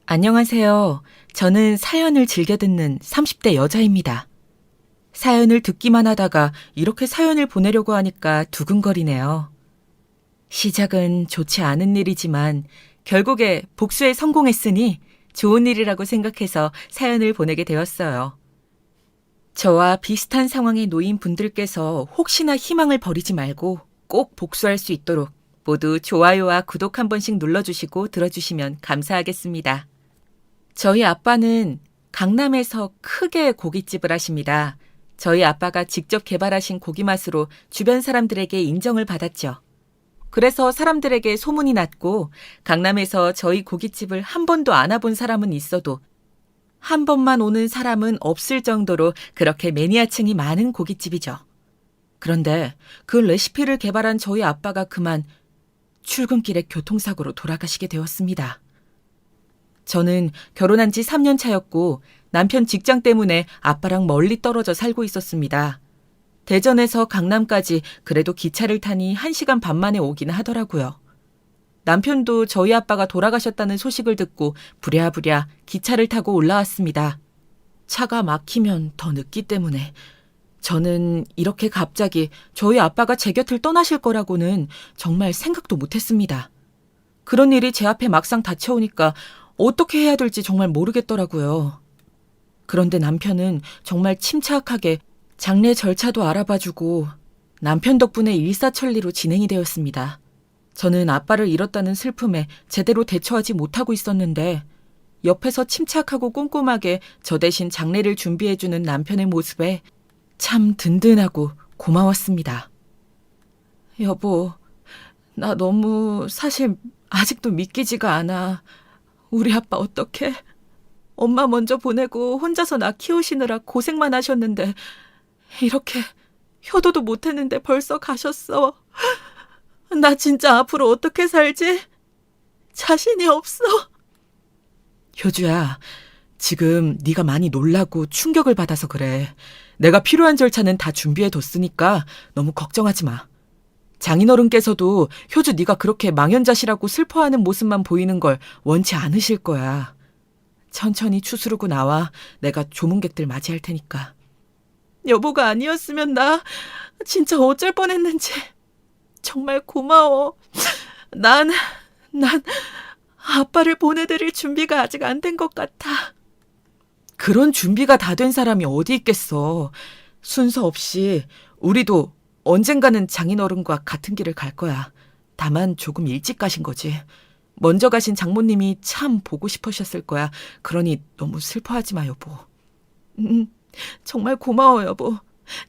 안녕하세요. 저는 사연을 즐겨 듣는 30대 여자입니다. 사연을 듣기만 하다가 이렇게 사연을 보내려고 하니까 두근거리네요. 시작은 좋지 않은 일이지만 결국에 복수에 성공했으니 좋은 일이라고 생각해서 사연을 보내게 되었어요. 저와 비슷한 상황에 놓인 분들께서 혹시나 희망을 버리지 말고 꼭 복수할 수 있도록 모두 좋아요와 구독 한 번씩 눌러주시고 들어주시면 감사하겠습니다. 저희 아빠는 강남에서 크게 고깃집을 하십니다. 저희 아빠가 직접 개발하신 고기 맛으로 주변 사람들에게 인정을 받았죠. 그래서 사람들에게 소문이 났고 강남에서 저희 고깃집을 한 번도 안 와본 사람은 있어도 한 번만 오는 사람은 없을 정도로 그렇게 매니아층이 많은 고깃집이죠. 그런데 그 레시피를 개발한 저희 아빠가 그만 출근길에 교통사고로 돌아가시게 되었습니다. 저는 결혼한 지 3년 차였고 남편 직장 때문에 아빠랑 멀리 떨어져 살고 있었습니다. 대전에서 강남까지 그래도 기차를 타니 1시간 반 만에 오긴 하더라고요. 남편도 저희 아빠가 돌아가셨다는 소식을 듣고 부랴부랴 기차를 타고 올라왔습니다. 차가 막히면 더 늦기 때문에 저는 이렇게 갑자기 저희 아빠가 제 곁을 떠나실 거라고는 정말 생각도 못했습니다. 그런 일이 제 앞에 막상 닥쳐오니까 어떻게 해야 될지 정말 모르겠더라고요. 그런데 남편은 정말 침착하게 장례 절차도 알아봐주고 남편 덕분에 일사천리로 진행이 되었습니다. 저는 아빠를 잃었다는 슬픔에 제대로 대처하지 못하고 있었는데 옆에서 침착하고 꼼꼼하게 저 대신 장례를 준비해주는 남편의 모습에 참 든든하고 고마웠습니다. 여보, 나 너무 사실 아직도 믿기지가 않아. 우리 아빠 어떡해? 엄마 먼저 보내고 혼자서 나 키우시느라 고생만 하셨는데 이렇게 효도도 못했는데 벌써 가셨어. 나 진짜 앞으로 어떻게 살지? 자신이 없어. 효주야, 지금 네가 많이 놀라고 충격을 받아서 그래. 내가 필요한 절차는 다 준비해뒀으니까 너무 걱정하지 마. 장인어른께서도 효주 네가 그렇게 망연자실하고 슬퍼하는 모습만 보이는 걸 원치 않으실 거야. 천천히 추스르고 나와. 내가 조문객들 맞이할 테니까. 여보가 아니었으면 나 진짜 어쩔 뻔했는지. 정말 고마워. 난 아빠를 보내드릴 준비가 아직 안 된 것 같아. 그런 준비가 다 된 사람이 어디 있겠어. 순서 없이 우리도 언젠가는 장인어른과 같은 길을 갈 거야. 다만 조금 일찍 가신 거지. 먼저 가신 장모님이 참 보고 싶으셨을 거야. 그러니 너무 슬퍼하지 마, 여보. 정말 고마워, 여보.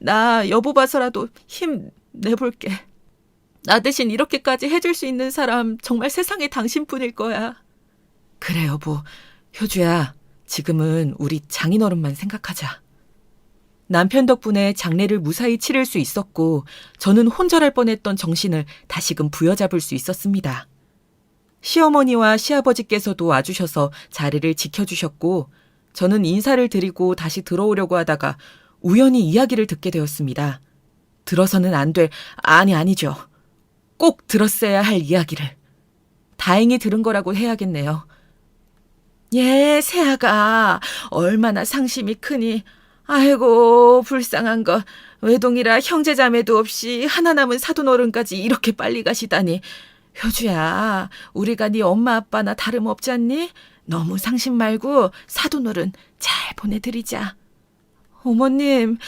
나 여보 봐서라도 힘 내볼게. 나 대신 이렇게까지 해줄 수 있는 사람 정말 세상에 당신뿐일 거야. 그래, 여보. 효주야, 지금은 우리 장인어른만 생각하자. 남편 덕분에 장례를 무사히 치를 수 있었고 저는 혼절할 뻔했던 정신을 다시금 부여잡을 수 있었습니다. 시어머니와 시아버지께서도 와주셔서 자리를 지켜주셨고 저는 인사를 드리고 다시 들어오려고 하다가 우연히 이야기를 듣게 되었습니다. 들어서는 안 될, 아니죠. 꼭 들었어야 할 이야기를. 다행히 들은 거라고 해야겠네요. 예, 새아가 얼마나 상심이 크니. 아이고, 불쌍한 거. 외동이라 형제자매도 없이 하나 남은 사돈어른까지 이렇게 빨리 가시다니. 효주야, 우리가 네 엄마 아빠나 다름없지 않니? 너무 상심 말고 사돈어른 잘 보내드리자. 어머님,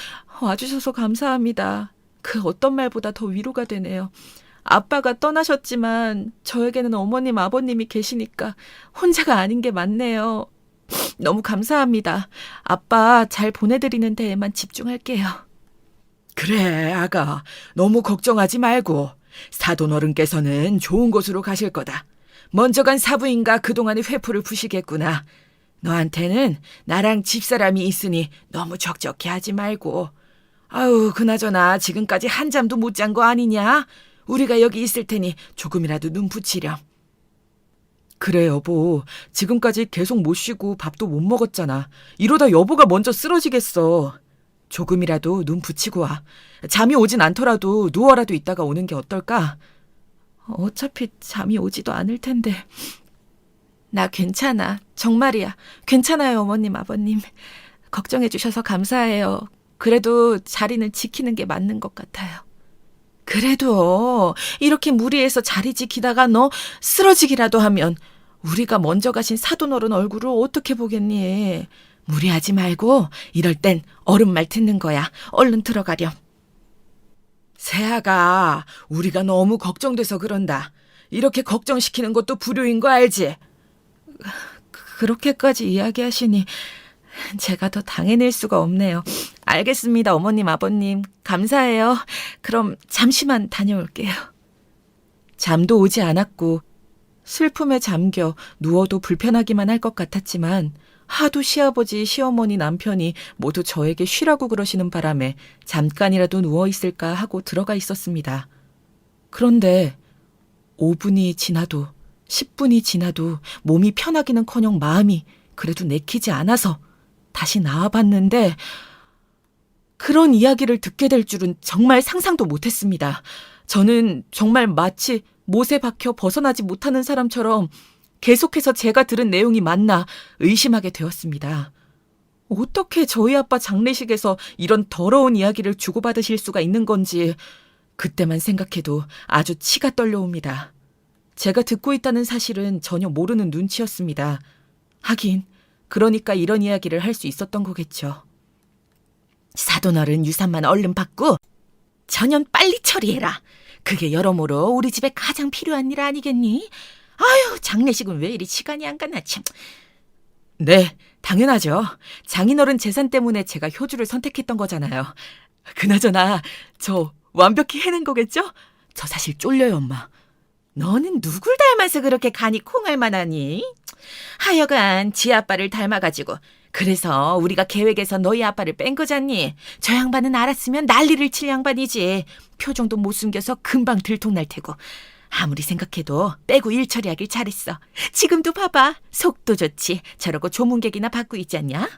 와주셔서 감사합니다. 그 어떤 말보다 더 위로가 되네요. 아빠가 떠나셨지만 저에게는 어머님, 아버님이 계시니까 혼자가 아닌 게 맞네요. 너무 감사합니다. 아빠 잘 보내드리는 데에만 집중할게요. 그래, 아가. 너무 걱정하지 말고. 사돈어른께서는 좋은 곳으로 가실 거다. 먼저 간 사부인가 그동안의 회포를 푸시겠구나. 너한테는 나랑 집사람이 있으니 너무 적적해 하지 말고. 아우, 그나저나 지금까지 한잠도 못 잔 거 아니냐? 우리가 여기 있을 테니 조금이라도 눈 붙이렴. 그래, 여보. 지금까지 계속 못 쉬고 밥도 못 먹었잖아. 이러다 여보가 먼저 쓰러지겠어. 조금이라도 눈 붙이고 와. 잠이 오진 않더라도 누워라도 있다가 오는 게 어떨까? 어차피 잠이 오지도 않을 텐데. 나 괜찮아. 정말이야. 괜찮아요, 어머님, 아버님. 걱정해 주셔서 감사해요. 그래도 자리는 지키는 게 맞는 것 같아요. 그래도 이렇게 무리해서 자리 지키다가 너 쓰러지기라도 하면 우리가 먼저 가신 사돈어른 얼굴을 어떻게 보겠니? 무리하지 말고 이럴 땐 어른 말 듣는 거야. 얼른 들어가렴. 세아가 우리가 너무 걱정돼서 그런다. 이렇게 걱정시키는 것도 불효인 거 알지? 그렇게까지 이야기하시니 제가 더 당해낼 수가 없네요. 알겠습니다, 어머님, 아버님. 감사해요. 그럼 잠시만 다녀올게요. 잠도 오지 않았고 슬픔에 잠겨 누워도 불편하기만 할 것 같았지만 하도 시아버지, 시어머니, 남편이 모두 저에게 쉬라고 그러시는 바람에 잠깐이라도 누워있을까 하고 들어가 있었습니다. 그런데 5분이 지나도 10분이 지나도 몸이 편하기는커녕 마음이 그래도 내키지 않아서 다시 나와봤는데 그런 이야기를 듣게 될 줄은 정말 상상도 못했습니다. 저는 정말 마치 못에 박혀 벗어나지 못하는 사람처럼 계속해서 제가 들은 내용이 맞나 의심하게 되었습니다. 어떻게 저희 아빠 장례식에서 이런 더러운 이야기를 주고받으실 수가 있는 건지 그때만 생각해도 아주 치가 떨려옵니다. 제가 듣고 있다는 사실은 전혀 모르는 눈치였습니다. 하긴 그러니까 이런 이야기를 할 수 있었던 거겠죠. 사돈어른 유산만 얼른 받고 전연 빨리 처리해라. 그게 여러모로 우리 집에 가장 필요한 일 아니겠니? 아유, 장례식은 왜 이리 시간이 안 가나 참. 네, 당연하죠. 장인어른 재산 때문에 제가 효주를 선택했던 거잖아요. 그나저나 저 완벽히 해낸 거겠죠? 저 사실 쫄려요, 엄마. 너는 누굴 닮아서 그렇게 간이 콩알만 하니? 하여간 지 아빠를 닮아가지고 그래서 우리가 계획에서 너희 아빠를 뺀 거잖니. 저 양반은 알았으면 난리를 칠 양반이지. 표정도 못 숨겨서 금방 들통날 테고. 아무리 생각해도 빼고 일 처리하길 잘했어. 지금도 봐봐. 속도 좋지. 저러고 조문객이나 받고 있지 않냐?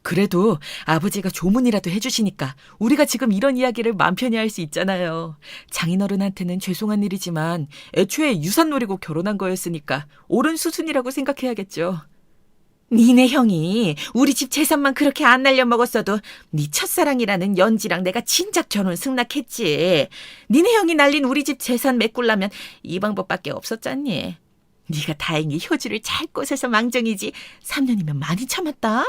그래도 아버지가 조문이라도 해주시니까 우리가 지금 이런 이야기를 맘 편히 할 수 있잖아요. 장인어른한테는 죄송한 일이지만 애초에 유산 노리고 결혼한 거였으니까 옳은 수순이라고 생각해야겠죠. 니네 형이 우리 집 재산만 그렇게 안 날려먹었어도 네 첫사랑이라는 연지랑 내가 진작 결혼 승낙했지. 니네 형이 날린 우리 집 재산 메꾸려면 이 방법밖에 없었잖니. 네가 다행히 효주를 잘 꼬셔서 망정이지 3년이면 많이 참았다.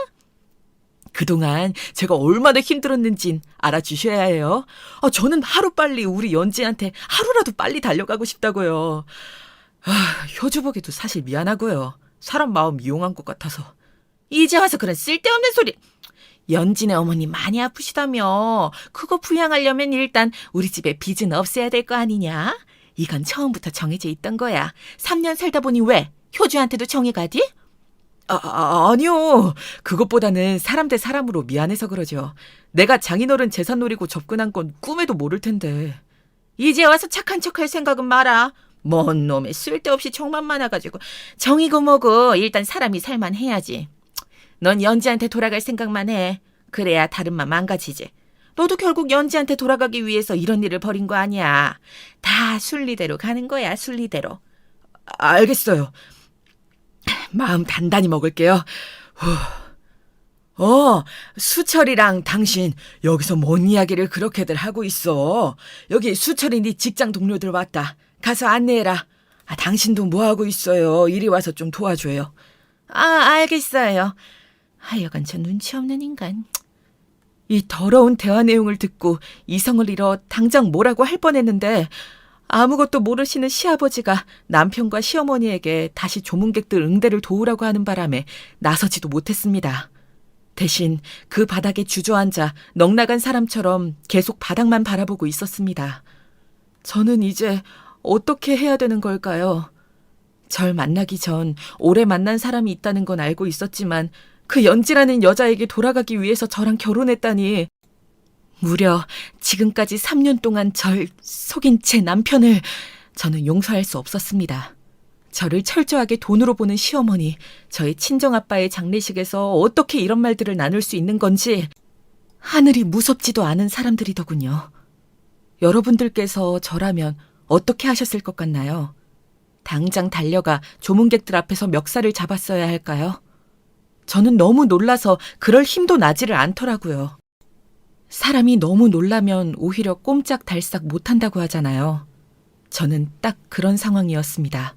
그동안 제가 얼마나 힘들었는진 알아주셔야 해요. 저는 하루빨리 우리 연지한테 하루라도 빨리 달려가고 싶다고요. 효주 보기도 사실 미안하고요. 사람 마음 이용한 것 같아서. 이제 와서 그런 쓸데없는 소리. 연진의 어머니 많이 아프시다며. 그거 부양하려면 일단 우리 집에 빚은 없애야 될 거 아니냐? 이건 처음부터 정해져 있던 거야. 3년 살다 보니 왜? 효주한테도 정이 가디? 아니요. 그것보다는 사람 대 사람으로 미안해서 그러죠. 내가 장인어른 재산 노리고 접근한 건 꿈에도 모를 텐데. 이제 와서 착한 척할 생각은 마라. 뭔 놈의 쓸데없이 정만 많아가지고. 정이고 뭐고 일단 사람이 살만해야지. 넌 연지한테 돌아갈 생각만 해. 그래야 다른 맘 망가지지. 너도 결국 연지한테 돌아가기 위해서 이런 일을 벌인 거 아니야. 다 순리대로 가는 거야, 순리대로. 알겠어요. 마음 단단히 먹을게요. 수철이랑 당신 여기서 뭔 이야기를 그렇게들 하고 있어. 여기 수철이 네 직장 동료들 왔다. 가서 안내해라. 당신도 뭐하고 있어요. 이리 와서 좀 도와줘요. 알겠어요. 하여간 저 눈치 없는 인간. 이 더러운 대화 내용을 듣고 이성을 잃어 당장 뭐라고 할 뻔했는데 아무것도 모르시는 시아버지가 남편과 시어머니에게 다시 조문객들 응대를 도우라고 하는 바람에 나서지도 못했습니다. 대신 그 바닥에 주저앉아 넋나간 사람처럼 계속 바닥만 바라보고 있었습니다. 저는 이제 어떻게 해야 되는 걸까요? 절 만나기 전 오래 만난 사람이 있다는 건 알고 있었지만 그 연지라는 여자에게 돌아가기 위해서 저랑 결혼했다니 무려 지금까지 3년 동안 절 속인 제 남편을 저는 용서할 수 없었습니다. 저를 철저하게 돈으로 보는 시어머니, 저희 친정아빠의 장례식에서 어떻게 이런 말들을 나눌 수 있는 건지 하늘이 무섭지도 않은 사람들이더군요. 여러분들께서 저라면 어떻게 하셨을 것 같나요? 당장 달려가 조문객들 앞에서 멱살을 잡았어야 할까요? 저는 너무 놀라서 그럴 힘도 나지를 않더라고요. 사람이 너무 놀라면 오히려 꼼짝달싹 못한다고 하잖아요. 저는 딱 그런 상황이었습니다.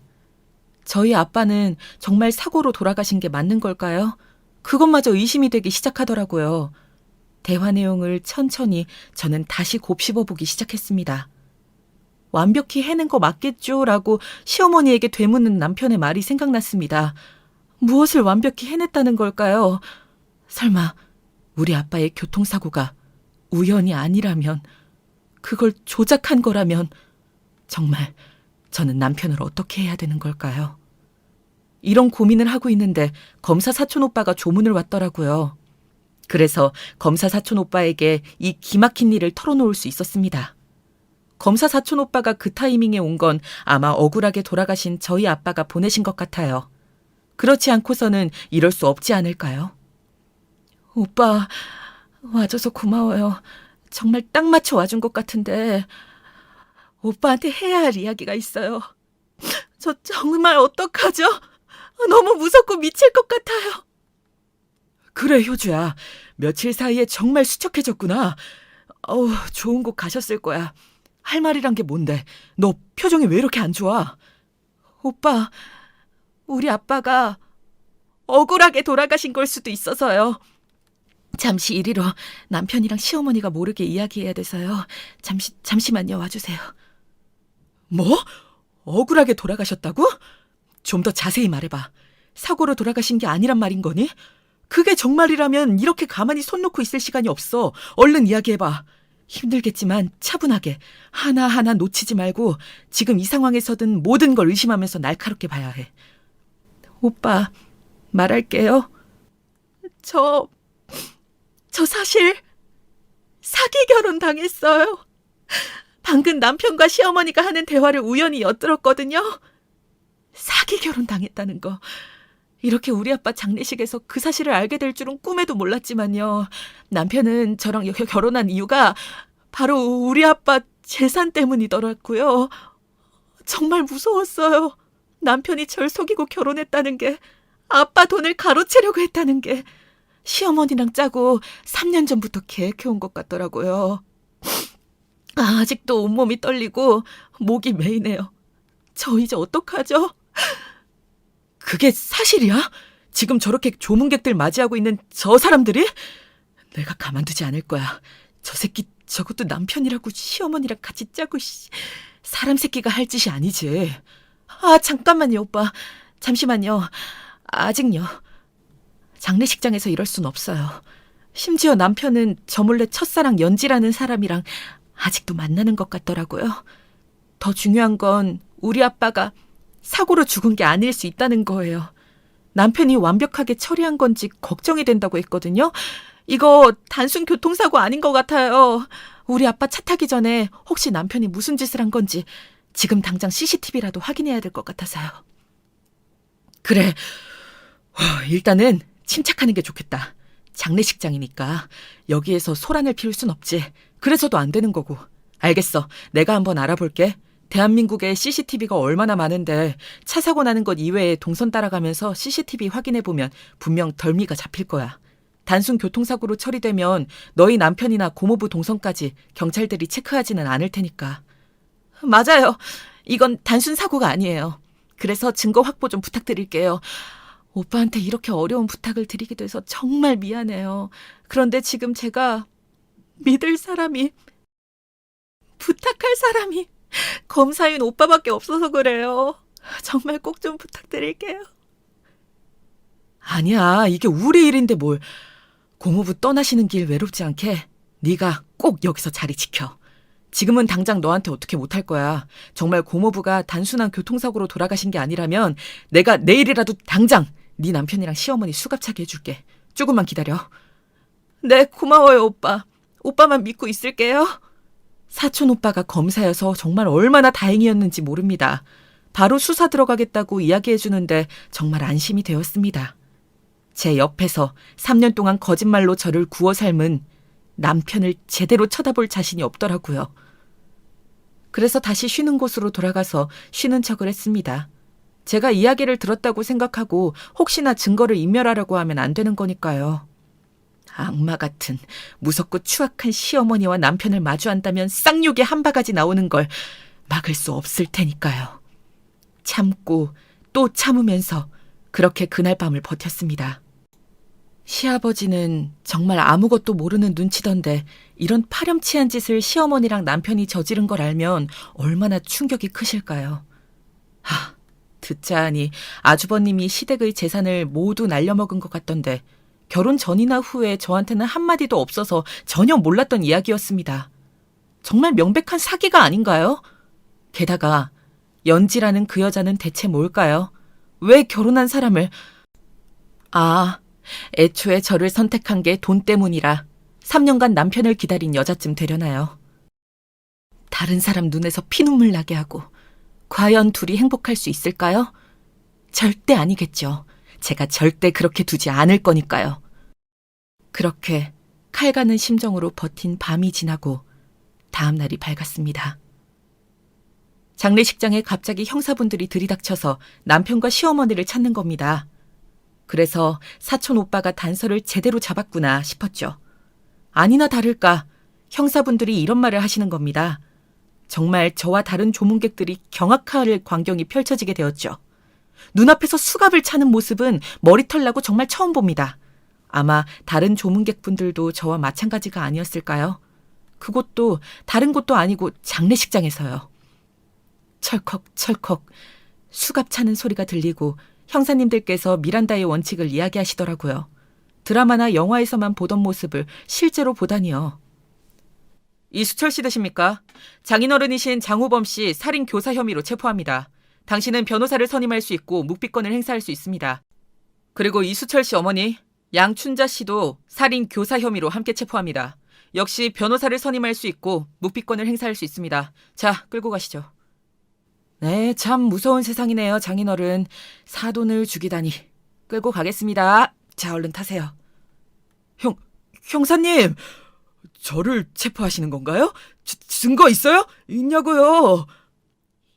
저희 아빠는 정말 사고로 돌아가신 게 맞는 걸까요? 그것마저 의심이 되기 시작하더라고요. 대화 내용을 천천히 저는 다시 곱씹어보기 시작했습니다. 완벽히 해낸 거 맞겠죠? 라고 시어머니에게 되묻는 남편의 말이 생각났습니다. 무엇을 완벽히 해냈다는 걸까요? 설마 우리 아빠의 교통사고가 우연이 아니라면, 그걸 조작한 거라면 정말 저는 남편을 어떻게 해야 되는 걸까요? 이런 고민을 하고 있는데 검사 사촌 오빠가 조문을 왔더라고요. 그래서 검사 사촌 오빠에게 이 기막힌 일을 털어놓을 수 있었습니다. 검사 사촌 오빠가 그 타이밍에 온 건 아마 억울하게 돌아가신 저희 아빠가 보내신 것 같아요. 그렇지 않고서는 이럴 수 없지 않을까요? 오빠, 와줘서 고마워요. 정말 딱 맞춰 와준 것 같은데 오빠한테 해야 할 이야기가 있어요. 저 정말 어떡하죠? 너무 무섭고 미칠 것 같아요. 그래, 효주야. 며칠 사이에 정말 수척해졌구나. 좋은 곳 가셨을 거야. 할 말이란 게 뭔데? 너 표정이 왜 이렇게 안 좋아? 오빠, 우리 아빠가 억울하게 돌아가신 걸 수도 있어서요. 잠시 이리로 남편이랑 시어머니가 모르게 이야기해야 돼서요. 잠시만요. 와주세요. 뭐? 억울하게 돌아가셨다고? 좀 더 자세히 말해봐. 사고로 돌아가신 게 아니란 말인 거니? 그게 정말이라면 이렇게 가만히 손 놓고 있을 시간이 없어. 얼른 이야기해봐. 힘들겠지만 차분하게 하나하나 놓치지 말고 지금 이 상황에서든 모든 걸 의심하면서 날카롭게 봐야 해. 오빠, 말할게요. 저 사실 사기 결혼 당했어요. 방금 남편과 시어머니가 하는 대화를 우연히 엿들었거든요. 사기 결혼 당했다는 거. 이렇게 우리 아빠 장례식에서 그 사실을 알게 될 줄은 꿈에도 몰랐지만요. 남편은 저랑 결혼한 이유가 바로 우리 아빠 재산 때문이더라고요. 정말 무서웠어요. 남편이 절 속이고 결혼했다는 게, 아빠 돈을 가로채려고 했다는 게, 시어머니랑 짜고 3년 전부터 계획해온 것 같더라고요. 아직도 온몸이 떨리고 목이 메이네요. 저 이제 어떡하죠? 그게 사실이야? 지금 저렇게 조문객들 맞이하고 있는 저 사람들이? 내가 가만두지 않을 거야. 저 새끼 저것도 남편이라고 시어머니랑 같이 짜고, 사람 새끼가 할 짓이 아니지. 잠깐만요, 오빠. 잠시만요. 아직요. 장례식장에서 이럴 순 없어요. 심지어 남편은 저 몰래 첫사랑 연지라는 사람이랑 아직도 만나는 것 같더라고요. 더 중요한 건 우리 아빠가 사고로 죽은 게 아닐 수 있다는 거예요. 남편이 완벽하게 처리한 건지 걱정이 된다고 했거든요. 이거 단순 교통사고 아닌 것 같아요. 우리 아빠 차 타기 전에 혹시 남편이 무슨 짓을 한 건지 지금 당장 CCTV라도 확인해야 될 것 같아서요. 그래, 일단은 침착하는 게 좋겠다. 장례식장이니까 여기에서 소란을 피울 순 없지. 그래서도 안 되는 거고. 알겠어. 내가 한번 알아볼게. 대한민국에 CCTV가 얼마나 많은데 차 사고 나는 것 이외에 동선 따라가면서 CCTV 확인해보면 분명 덜미가 잡힐 거야. 단순 교통사고로 처리되면 너희 남편이나 고모부 동선까지 경찰들이 체크하지는 않을 테니까. 맞아요. 이건 단순 사고가 아니에요. 그래서 증거 확보 좀 부탁드릴게요. 오빠한테 이렇게 어려운 부탁을 드리게 돼서 정말 미안해요. 그런데 지금 제가 믿을 사람이, 부탁할 사람이 검사인 오빠밖에 없어서 그래요. 정말 꼭 좀 부탁드릴게요. 아니야, 이게 우리 일인데 뭘. 고모부 떠나시는 길 외롭지 않게 네가 꼭 여기서 자리 지켜. 지금은 당장 너한테 어떻게 못할 거야. 정말 고모부가 단순한 교통사고로 돌아가신 게 아니라면 내가 내일이라도 당장 네 남편이랑 시어머니 수갑차게 해줄게. 조금만 기다려. 네, 고마워요, 오빠. 오빠만 믿고 있을게요. 사촌 오빠가 검사여서 정말 얼마나 다행이었는지 모릅니다. 바로 수사 들어가겠다고 이야기해주는데 정말 안심이 되었습니다. 제 옆에서 3년 동안 거짓말로 저를 구워 삶은 남편을 제대로 쳐다볼 자신이 없더라고요. 그래서 다시 쉬는 곳으로 돌아가서 쉬는 척을 했습니다. 제가 이야기를 들었다고 생각하고 혹시나 증거를 인멸하려고 하면 안 되는 거니까요. 악마 같은 무섭고 추악한 시어머니와 남편을 마주한다면 쌍욕이 한 바가지 나오는 걸 막을 수 없을 테니까요. 참고 또 참으면서 그렇게 그날 밤을 버텼습니다. 시아버지는 정말 아무것도 모르는 눈치던데 이런 파렴치한 짓을 시어머니랑 남편이 저지른 걸 알면 얼마나 충격이 크실까요? 듣자 하니 아주버님이 시댁의 재산을 모두 날려먹은 것 같던데 결혼 전이나 후에 저한테는 한마디도 없어서 전혀 몰랐던 이야기였습니다. 정말 명백한 사기가 아닌가요? 게다가 연지라는 그 여자는 대체 뭘까요? 왜 결혼한 사람을... 애초에 저를 선택한 게 돈 때문이라 3년간 남편을 기다린 여자쯤 되려나요. 다른 사람 눈에서 피눈물 나게 하고 과연 둘이 행복할 수 있을까요? 절대 아니겠죠. 제가 절대 그렇게 두지 않을 거니까요. 그렇게 칼 가는 심정으로 버틴 밤이 지나고 다음 날이 밝았습니다. 장례식장에 갑자기 형사분들이 들이닥쳐서 남편과 시어머니를 찾는 겁니다. 그래서 사촌 오빠가 단서를 제대로 잡았구나 싶었죠. 아니나 다를까 형사분들이 이런 말을 하시는 겁니다. 정말 저와 다른 조문객들이 경악할 광경이 펼쳐지게 되었죠. 눈앞에서 수갑을 차는 모습은 머리털 나고 정말 처음 봅니다. 아마 다른 조문객분들도 저와 마찬가지가 아니었을까요? 그곳도 다른 곳도 아니고 장례식장에서요. 철컥철컥 수갑 차는 소리가 들리고 형사님들께서 미란다의 원칙을 이야기하시더라고요. 드라마나 영화에서만 보던 모습을 실제로 보다니요. 이수철 씨 되십니까? 장인어른이신 장호범 씨 살인 교사 혐의로 체포합니다. 당신은 변호사를 선임할 수 있고 묵비권을 행사할 수 있습니다. 그리고 이수철 씨 어머니 양춘자 씨도 살인 교사 혐의로 함께 체포합니다. 역시 변호사를 선임할 수 있고 묵비권을 행사할 수 있습니다. 자, 끌고 가시죠. 네, 참 무서운 세상이네요, 장인어른. 사돈을 죽이다니. 끌고 가겠습니다. 자, 얼른 타세요. 형사님, 저를 체포하시는 건가요? 증거 있어요? 있냐고요?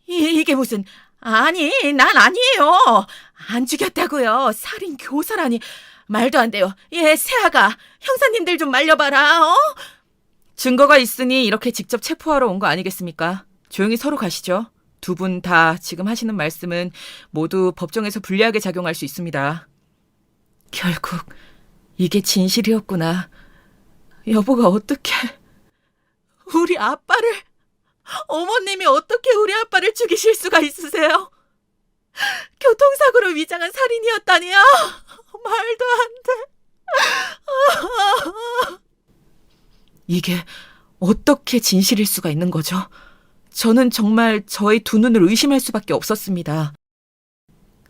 이게 무슨... 아니, 난 아니에요. 안 죽였다고요. 살인 교사라니. 말도 안 돼요. 세아가 형사님들 좀 말려봐라. 증거가 있으니 이렇게 직접 체포하러 온 거 아니겠습니까? 조용히 서로 가시죠. 두 분 다 지금 하시는 말씀은 모두 법정에서 불리하게 작용할 수 있습니다. 결국 이게 진실이었구나. 여보가 어떻게... 우리 아빠를... 어머님이 어떻게 우리 아빠를 죽이실 수가 있으세요? 교통사고로 위장한 살인이었다니요? 말도 안 돼. 이게 어떻게 진실일 수가 있는 거죠? 저는 정말 저의 두 눈을 의심할 수밖에 없었습니다.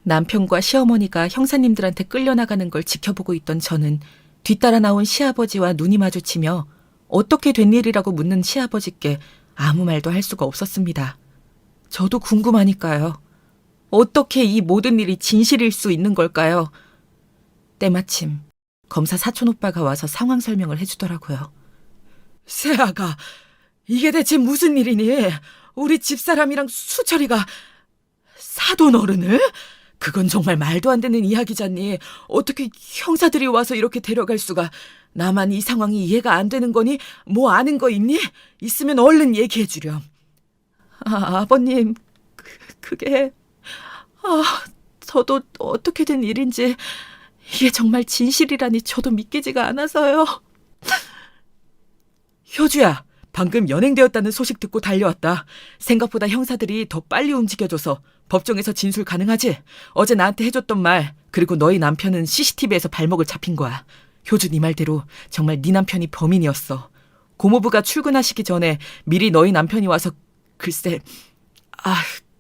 남편과 시어머니가 형사님들한테 끌려나가는 걸 지켜보고 있던 저는 뒤따라 나온 시아버지와 눈이 마주치며 어떻게 된 일이라고 묻는 시아버지께 아무 말도 할 수가 없었습니다. 저도 궁금하니까요. 어떻게 이 모든 일이 진실일 수 있는 걸까요? 때마침 검사 사촌 오빠가 와서 상황 설명을 해주더라고요. 세아가 이게 대체 무슨 일이니? 우리 집사람이랑 수철이가 사돈 어른을? 그건 정말 말도 안 되는 이야기잖니. 어떻게 형사들이 와서 이렇게 데려갈 수가. 나만 이 상황이 이해가 안 되는 거니? 뭐 아는 거 있니? 있으면 얼른 얘기해 주렴. 아버님, 그게... 저도 어떻게 된 일인지 이게 정말 진실이라니 저도 믿기지가 않아서요. 효주야, 방금 연행되었다는 소식 듣고 달려왔다. 생각보다 형사들이 더 빨리 움직여줘서 법정에서 진술 가능하지? 어제 나한테 해줬던 말, 그리고 너희 남편은 CCTV에서 발목을 잡힌 거야. 효주 네 말대로 정말 네 남편이 범인이었어. 고모부가 출근하시기 전에 미리 너희 남편이 와서 글쎄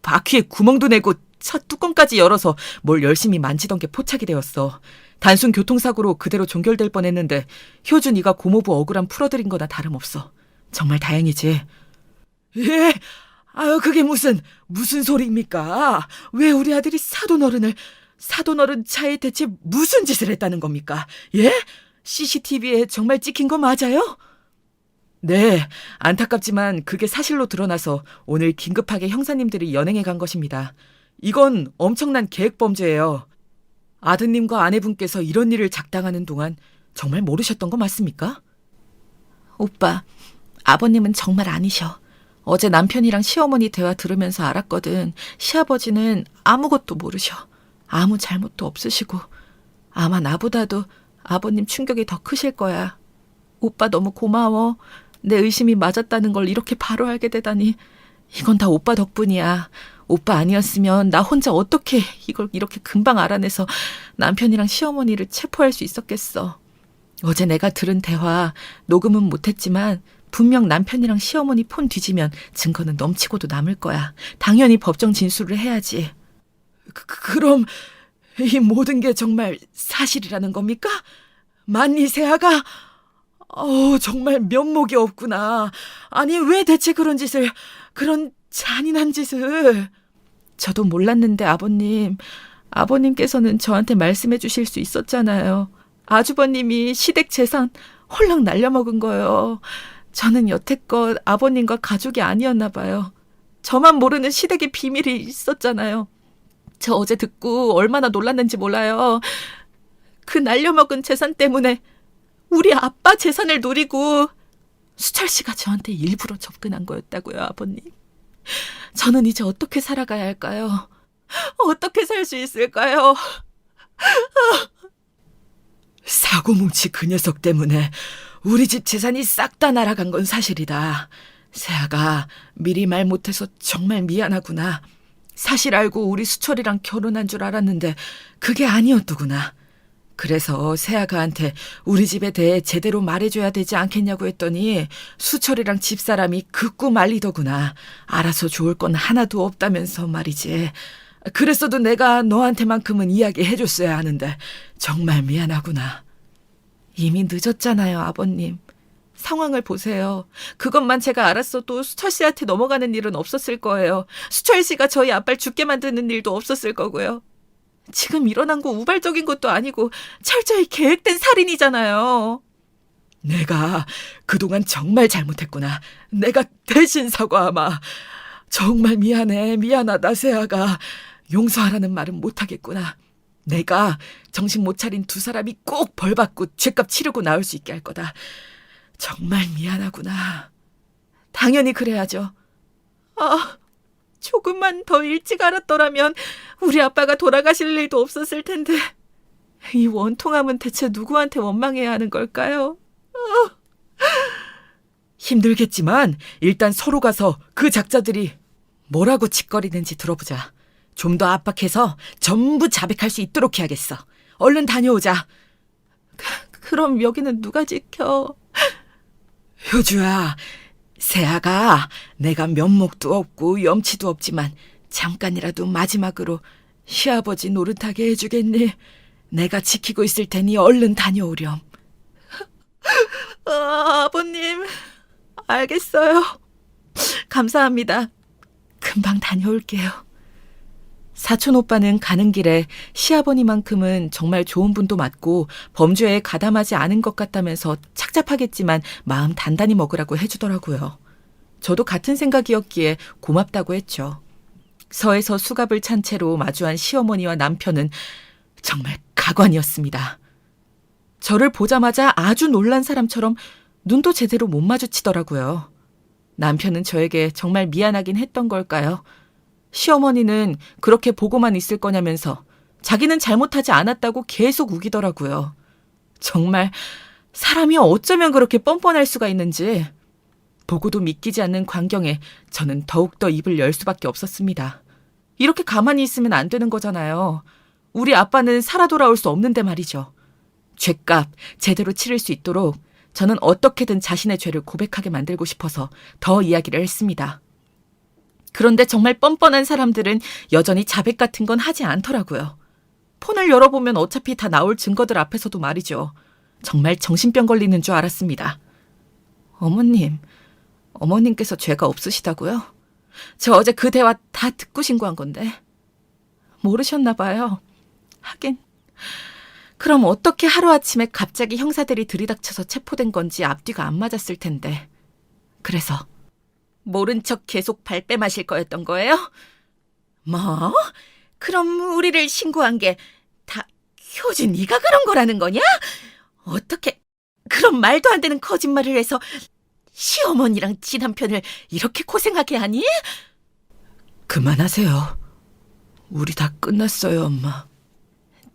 바퀴에 구멍도 내고 차 뚜껑까지 열어서 뭘 열심히 만지던 게 포착이 되었어. 단순 교통사고로 그대로 종결될 뻔했는데 효주 네가 고모부 억울함 풀어드린 거나 다름없어. 정말 다행이지. 예? 그게 무슨 소리입니까? 왜 우리 아들이 사돈어른 차에 대체 무슨 짓을 했다는 겁니까? 예? CCTV에 정말 찍힌 거 맞아요? 네, 안타깝지만 그게 사실로 드러나서 오늘 긴급하게 형사님들이 연행해 간 것입니다. 이건 엄청난 계획범죄예요. 아드님과 아내분께서 이런 일을 작당하는 동안 정말 모르셨던 거 맞습니까? 오빠, 아버님은 정말 아니셔. 어제 남편이랑 시어머니 대화 들으면서 알았거든. 시아버지는 아무것도 모르셔. 아무 잘못도 없으시고. 아마 나보다도 아버님 충격이 더 크실 거야. 오빠 너무 고마워. 내 의심이 맞았다는 걸 이렇게 바로 알게 되다니. 이건 다 오빠 덕분이야. 오빠 아니었으면 나 혼자 어떻게 이걸 이렇게 금방 알아내서 남편이랑 시어머니를 체포할 수 있었겠어. 어제 내가 들은 대화 녹음은 못했지만 분명 남편이랑 시어머니 폰 뒤지면 증거는 넘치고도 남을 거야. 당연히 법정 진술을 해야지. 그럼 이 모든 게 정말 사실이라는 겁니까? 만니 세아가? 정말 면목이 없구나. 아니 왜 대체 그런 잔인한 짓을. 저도 몰랐는데 아버님께서는 저한테 말씀해 주실 수 있었잖아요. 아주버님이 시댁 재산 홀랑 날려먹은 거예요. 저는 여태껏 아버님과 가족이 아니었나 봐요. 저만 모르는 시댁의 비밀이 있었잖아요. 저 어제 듣고 얼마나 놀랐는지 몰라요. 그 날려먹은 재산 때문에 우리 아빠 재산을 노리고 수철 씨가 저한테 일부러 접근한 거였다고요, 아버님. 저는 이제 어떻게 살아가야 할까요? 어떻게 살 수 있을까요? 사고뭉치 그 녀석 때문에 우리 집 재산이 싹 다 날아간 건 사실이다. 세아가 미리 말 못해서 정말 미안하구나. 사실 알고 우리 수철이랑 결혼한 줄 알았는데 그게 아니었더구나. 그래서 세아가한테 우리 집에 대해 제대로 말해줘야 되지 않겠냐고 했더니 수철이랑 집사람이 극구 말리더구나. 알아서 좋을 건 하나도 없다면서 말이지. 그랬어도 내가 너한테만큼은 이야기해줬어야 하는데 정말 미안하구나. 이미 늦었잖아요, 아버님. 상황을 보세요. 그것만 제가 알았어도 수철 씨한테 넘어가는 일은 없었을 거예요. 수철 씨가 저희 아빠를 죽게 만드는 일도 없었을 거고요. 지금 일어난 거 우발적인 것도 아니고 철저히 계획된 살인이잖아요. 내가 그동안 정말 잘못했구나. 내가 대신 사과하마. 정말 미안하다, 세아가. 용서하라는 말은 못하겠구나. 내가 정신 못 차린 두 사람이 꼭 벌받고 죗값 치르고 나올 수 있게 할 거다. 정말 미안하구나. 당연히 그래야죠. 조금만 더 일찍 알았더라면 우리 아빠가 돌아가실 일도 없었을 텐데. 이 원통함은 대체 누구한테 원망해야 하는 걸까요? 힘들겠지만 일단 서로 가서 그 작자들이 뭐라고 짓거리는지 들어보자. 좀 더 압박해서 전부 자백할 수 있도록 해야겠어. 얼른 다녀오자. 그럼 여기는 누가 지켜? 효주야, 세아가 내가 면목도 없고 염치도 없지만 잠깐이라도 마지막으로 시아버지 노릇하게 해주겠니? 내가 지키고 있을 테니 얼른 다녀오렴. 아버님, 알겠어요. 감사합니다. 금방 다녀올게요. 사촌 오빠는 가는 길에 시아버니만큼은 정말 좋은 분도 맞고 범죄에 가담하지 않은 것 같다면서 착잡하겠지만 마음 단단히 먹으라고 해주더라고요. 저도 같은 생각이었기에 고맙다고 했죠. 서에서 수갑을 찬 채로 마주한 시어머니와 남편은 정말 가관이었습니다. 저를 보자마자 아주 놀란 사람처럼 눈도 제대로 못 마주치더라고요. 남편은 저에게 정말 미안하긴 했던 걸까요? 시어머니는 그렇게 보고만 있을 거냐면서 자기는 잘못하지 않았다고 계속 우기더라고요. 정말 사람이 어쩌면 그렇게 뻔뻔할 수가 있는지. 보고도 믿기지 않는 광경에 저는 더욱더 입을 열 수밖에 없었습니다. 이렇게 가만히 있으면 안 되는 거잖아요. 우리 아빠는 살아 돌아올 수 없는데 말이죠. 죗값 제대로 치를 수 있도록 저는 어떻게든 자신의 죄를 고백하게 만들고 싶어서 더 이야기를 했습니다. 그런데 정말 뻔뻔한 사람들은 여전히 자백 같은 건 하지 않더라고요. 폰을 열어보면 어차피 다 나올 증거들 앞에서도 말이죠. 정말 정신병 걸리는 줄 알았습니다. 어머님께서 죄가 없으시다고요? 저 어제 그 대화 다 듣고 신고한 건데. 모르셨나 봐요. 하긴. 그럼 어떻게 하루아침에 갑자기 형사들이 들이닥쳐서 체포된 건지 앞뒤가 안 맞았을 텐데. 그래서 모른 척 계속 발뺌하실 거였던 거예요? 뭐? 그럼 우리를 신고한 게 다 효주 네가 그런 거라는 거냐? 어떻게 그런 말도 안 되는 거짓말을 해서 시어머니랑 지남편을 이렇게 고생하게 하니? 그만하세요. 우리 다 끝났어요, 엄마.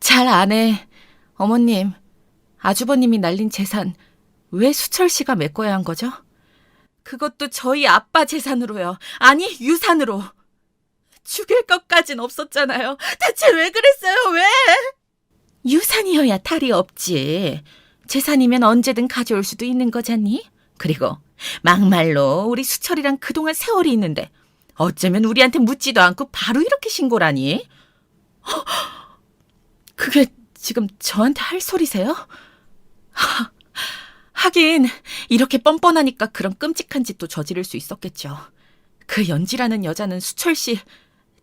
잘 안 해. 어머님, 아주버님이 날린 재산 왜 수철 씨가 메꿔야 한 거죠? 그것도 저희 아빠 재산으로요. 아니, 유산으로. 죽일 것까진 없었잖아요. 대체 왜 그랬어요, 왜? 유산이어야 탈이 없지. 재산이면 언제든 가져올 수도 있는 거잖니? 그리고 막말로 우리 수철이랑 그동안 세월이 있는데 어쩌면 우리한테 묻지도 않고 바로 이렇게 신고라니? 그게 지금 저한테 할 소리세요? 하긴 이렇게 뻔뻔하니까 그런 끔찍한 짓도 저지를 수 있었겠죠. 그 연지라는 여자는 수철 씨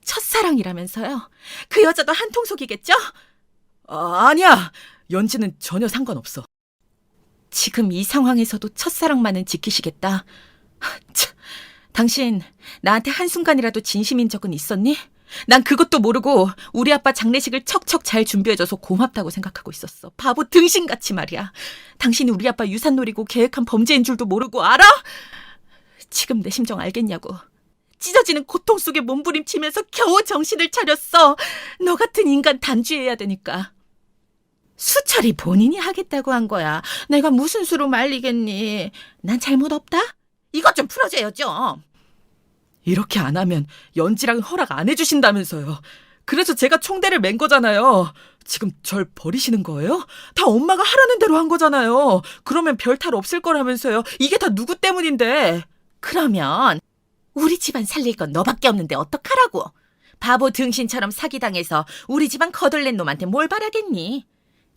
첫사랑이라면서요? 그 여자도 한통속이겠죠? 아니야. 연지는 전혀 상관없어. 지금 이 상황에서도 첫사랑만은 지키시겠다. 참, 당신 나한테 한순간이라도 진심인 적은 있었니? 난 그것도 모르고 우리 아빠 장례식을 척척 잘 준비해줘서 고맙다고 생각하고 있었어. 바보 등신같이 말이야. 당신이 우리 아빠 유산 노리고 계획한 범죄인 줄도 모르고 알아? 지금 내 심정 알겠냐고. 찢어지는 고통 속에 몸부림치면서 겨우 정신을 차렸어. 너 같은 인간 단죄해야 되니까. 수철이 본인이 하겠다고 한 거야. 내가 무슨 수로 말리겠니? 난 잘못 없다? 이것 좀 풀어줘요, 좀. 이렇게 안 하면 연지랑 허락 안 해주신다면서요. 그래서 제가 총대를 맨 거잖아요. 지금 절 버리시는 거예요? 다 엄마가 하라는 대로 한 거잖아요. 그러면 별 탈 없을 거라면서요. 이게 다 누구 때문인데. 그러면 우리 집안 살릴 건 너밖에 없는데 어떡하라고. 바보 등신처럼 사기당해서 우리 집안 거덜낸 놈한테 뭘 바라겠니.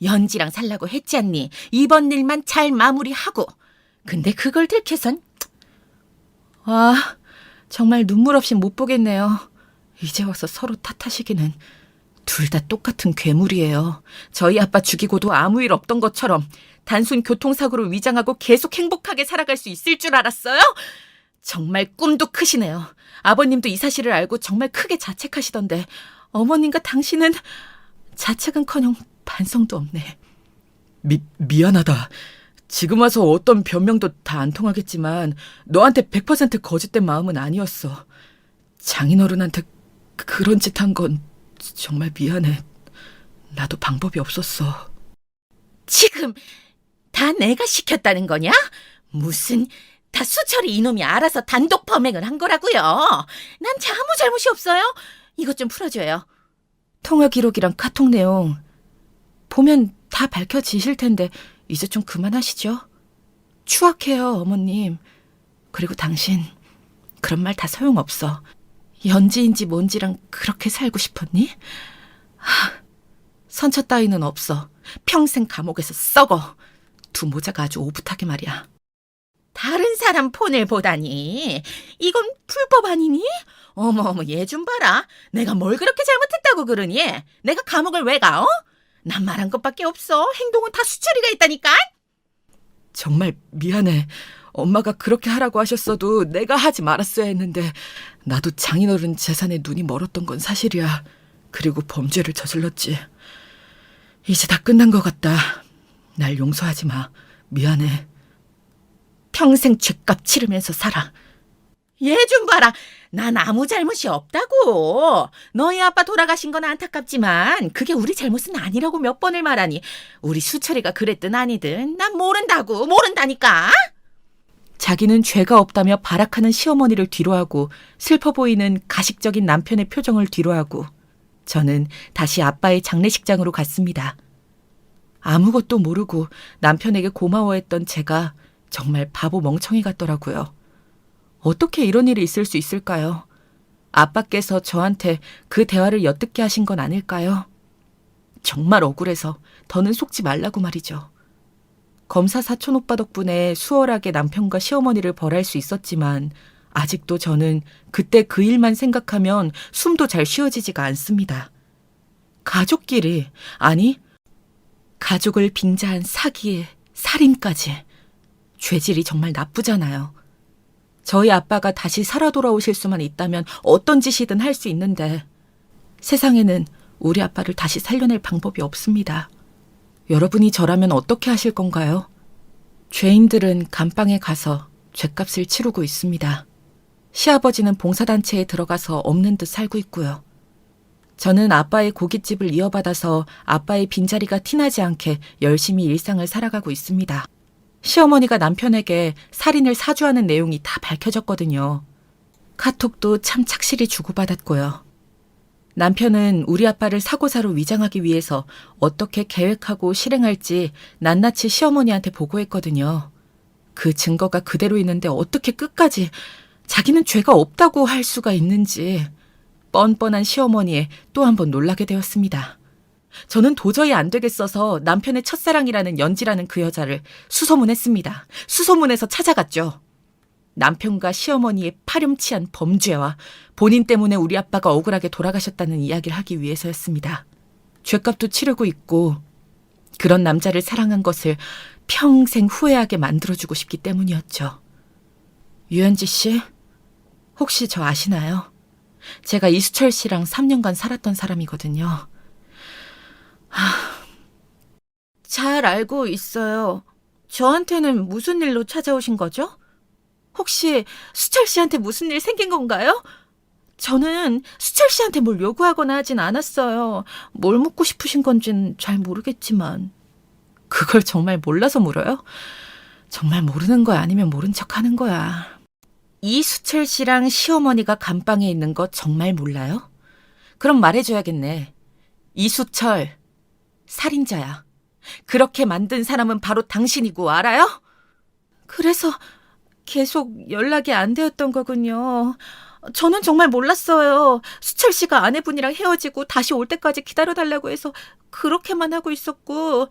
연지랑 살라고 했지 않니? 이번 일만 잘 마무리하고. 근데 그걸 들켜선 정말 눈물 없이 못 보겠네요. 이제 와서 서로 탓하시기는. 둘 다 똑같은 괴물이에요. 저희 아빠 죽이고도 아무 일 없던 것처럼 단순 교통사고로 위장하고 계속 행복하게 살아갈 수 있을 줄 알았어요? 정말 꿈도 크시네요. 아버님도 이 사실을 알고 정말 크게 자책하시던데 어머님과 당신은 자책은커녕 반성도 없네. 미안하다. 지금 와서 어떤 변명도 다 안 통하겠지만 너한테 100% 거짓된 마음은 아니었어. 장인어른한테 그런 짓 한 건 정말 미안해. 나도 방법이 없었어. 지금 다 내가 시켰다는 거냐? 무슨 다 수철이 이놈이 알아서 단독 범행을 한 거라고요. 난 아무 잘못이 없어요. 이것 좀 풀어줘요. 통화 기록이랑 카톡 내용 보면 다 밝혀지실 텐데 이제 좀 그만하시죠. 추악해요, 어머님. 그리고 당신 그런 말 다 소용없어. 연지인지 뭔지랑 그렇게 살고 싶었니? 선처 따위는 없어. 평생 감옥에서 썩어. 두 모자가 아주 오붓하게 말이야. 다른 사람 폰을 보다니. 이건 불법 아니니? 어머 얘 좀 봐라. 내가 뭘 그렇게 잘못했다고 그러니? 내가 감옥을 왜 가? 어? 난 말한 것밖에 없어. 행동은 다 수철이가 있다니까. 정말 미안해. 엄마가 그렇게 하라고 하셨어도 내가 하지 말았어야 했는데 나도 장인어른 재산에 눈이 멀었던 건 사실이야. 그리고 범죄를 저질렀지. 이제 다 끝난 것 같다. 날 용서하지 마. 미안해. 평생 죗값 치르면서 살아. 얘 좀 봐라. 난 아무 잘못이 없다고. 너희 아빠 돌아가신 건 안타깝지만 그게 우리 잘못은 아니라고 몇 번을 말하니 우리 수철이가 그랬든 아니든 난 모른다니까. 자기는 죄가 없다며 발악하는 시어머니를 뒤로하고 슬퍼 보이는 가식적인 남편의 표정을 뒤로하고 저는 다시 아빠의 장례식장으로 갔습니다. 아무것도 모르고 남편에게 고마워했던 제가 정말 바보 멍청이 같더라고요. 어떻게 이런 일이 있을 수 있을까요? 아빠께서 저한테 그 대화를 엿듣게 하신 건 아닐까요? 정말 억울해서 더는 속지 말라고 말이죠. 검사 사촌 오빠 덕분에 수월하게 남편과 시어머니를 벌할 수 있었지만 아직도 저는 그때 그 일만 생각하면 숨도 잘 쉬어지지가 않습니다. 가족끼리, 아니 가족을 빙자한 사기에 살인까지. 죄질이 정말 나쁘잖아요. 저희 아빠가 다시 살아 돌아오실 수만 있다면 어떤 짓이든 할 수 있는데 세상에는 우리 아빠를 다시 살려낼 방법이 없습니다. 여러분이 저라면 어떻게 하실 건가요? 죄인들은 감방에 가서 죗값을 치르고 있습니다. 시아버지는 봉사단체에 들어가서 없는 듯 살고 있고요. 저는 아빠의 고깃집을 이어받아서 아빠의 빈자리가 티나지 않게 열심히 일상을 살아가고 있습니다. 시어머니가 남편에게 살인을 사주하는 내용이 다 밝혀졌거든요. 카톡도 참 착실히 주고받았고요. 남편은 우리 아빠를 사고사로 위장하기 위해서 어떻게 계획하고 실행할지 낱낱이 시어머니한테 보고했거든요. 그 증거가 그대로 있는데 어떻게 끝까지 자기는 죄가 없다고 할 수가 있는지 뻔뻔한 시어머니에 또 한 번 놀라게 되었습니다. 저는 도저히 안 되겠어서 남편의 첫사랑이라는 연지라는 그 여자를 수소문했습니다. 수소문해서 찾아갔죠. 남편과 시어머니의 파렴치한 범죄와 본인 때문에 우리 아빠가 억울하게 돌아가셨다는 이야기를 하기 위해서였습니다. 죗값도 치르고 있고 그런 남자를 사랑한 것을 평생 후회하게 만들어주고 싶기 때문이었죠. 유현지 씨, 혹시 저 아시나요? 제가 이수철 씨랑 3년간 살았던 사람이거든요. 잘 알고 있어요. 저한테는 무슨 일로 찾아오신 거죠? 혹시 수철 씨한테 무슨 일 생긴 건가요? 저는 수철 씨한테 뭘 요구하거나 하진 않았어요. 뭘 묻고 싶으신 건진 잘 모르겠지만. 그걸 정말 몰라서 물어요? 정말 모르는 거야 아니면 모른 척 하는 거야. 이수철 씨랑 시어머니가 감방에 있는 거 정말 몰라요? 그럼 말해줘야겠네. 이수철, 살인자야. 그렇게 만든 사람은 바로 당신이고 알아요? 그래서 계속 연락이 안 되었던 거군요. 저는 정말 몰랐어요. 수철 씨가 아내분이랑 헤어지고 다시 올 때까지 기다려달라고 해서 그렇게만 하고 있었고,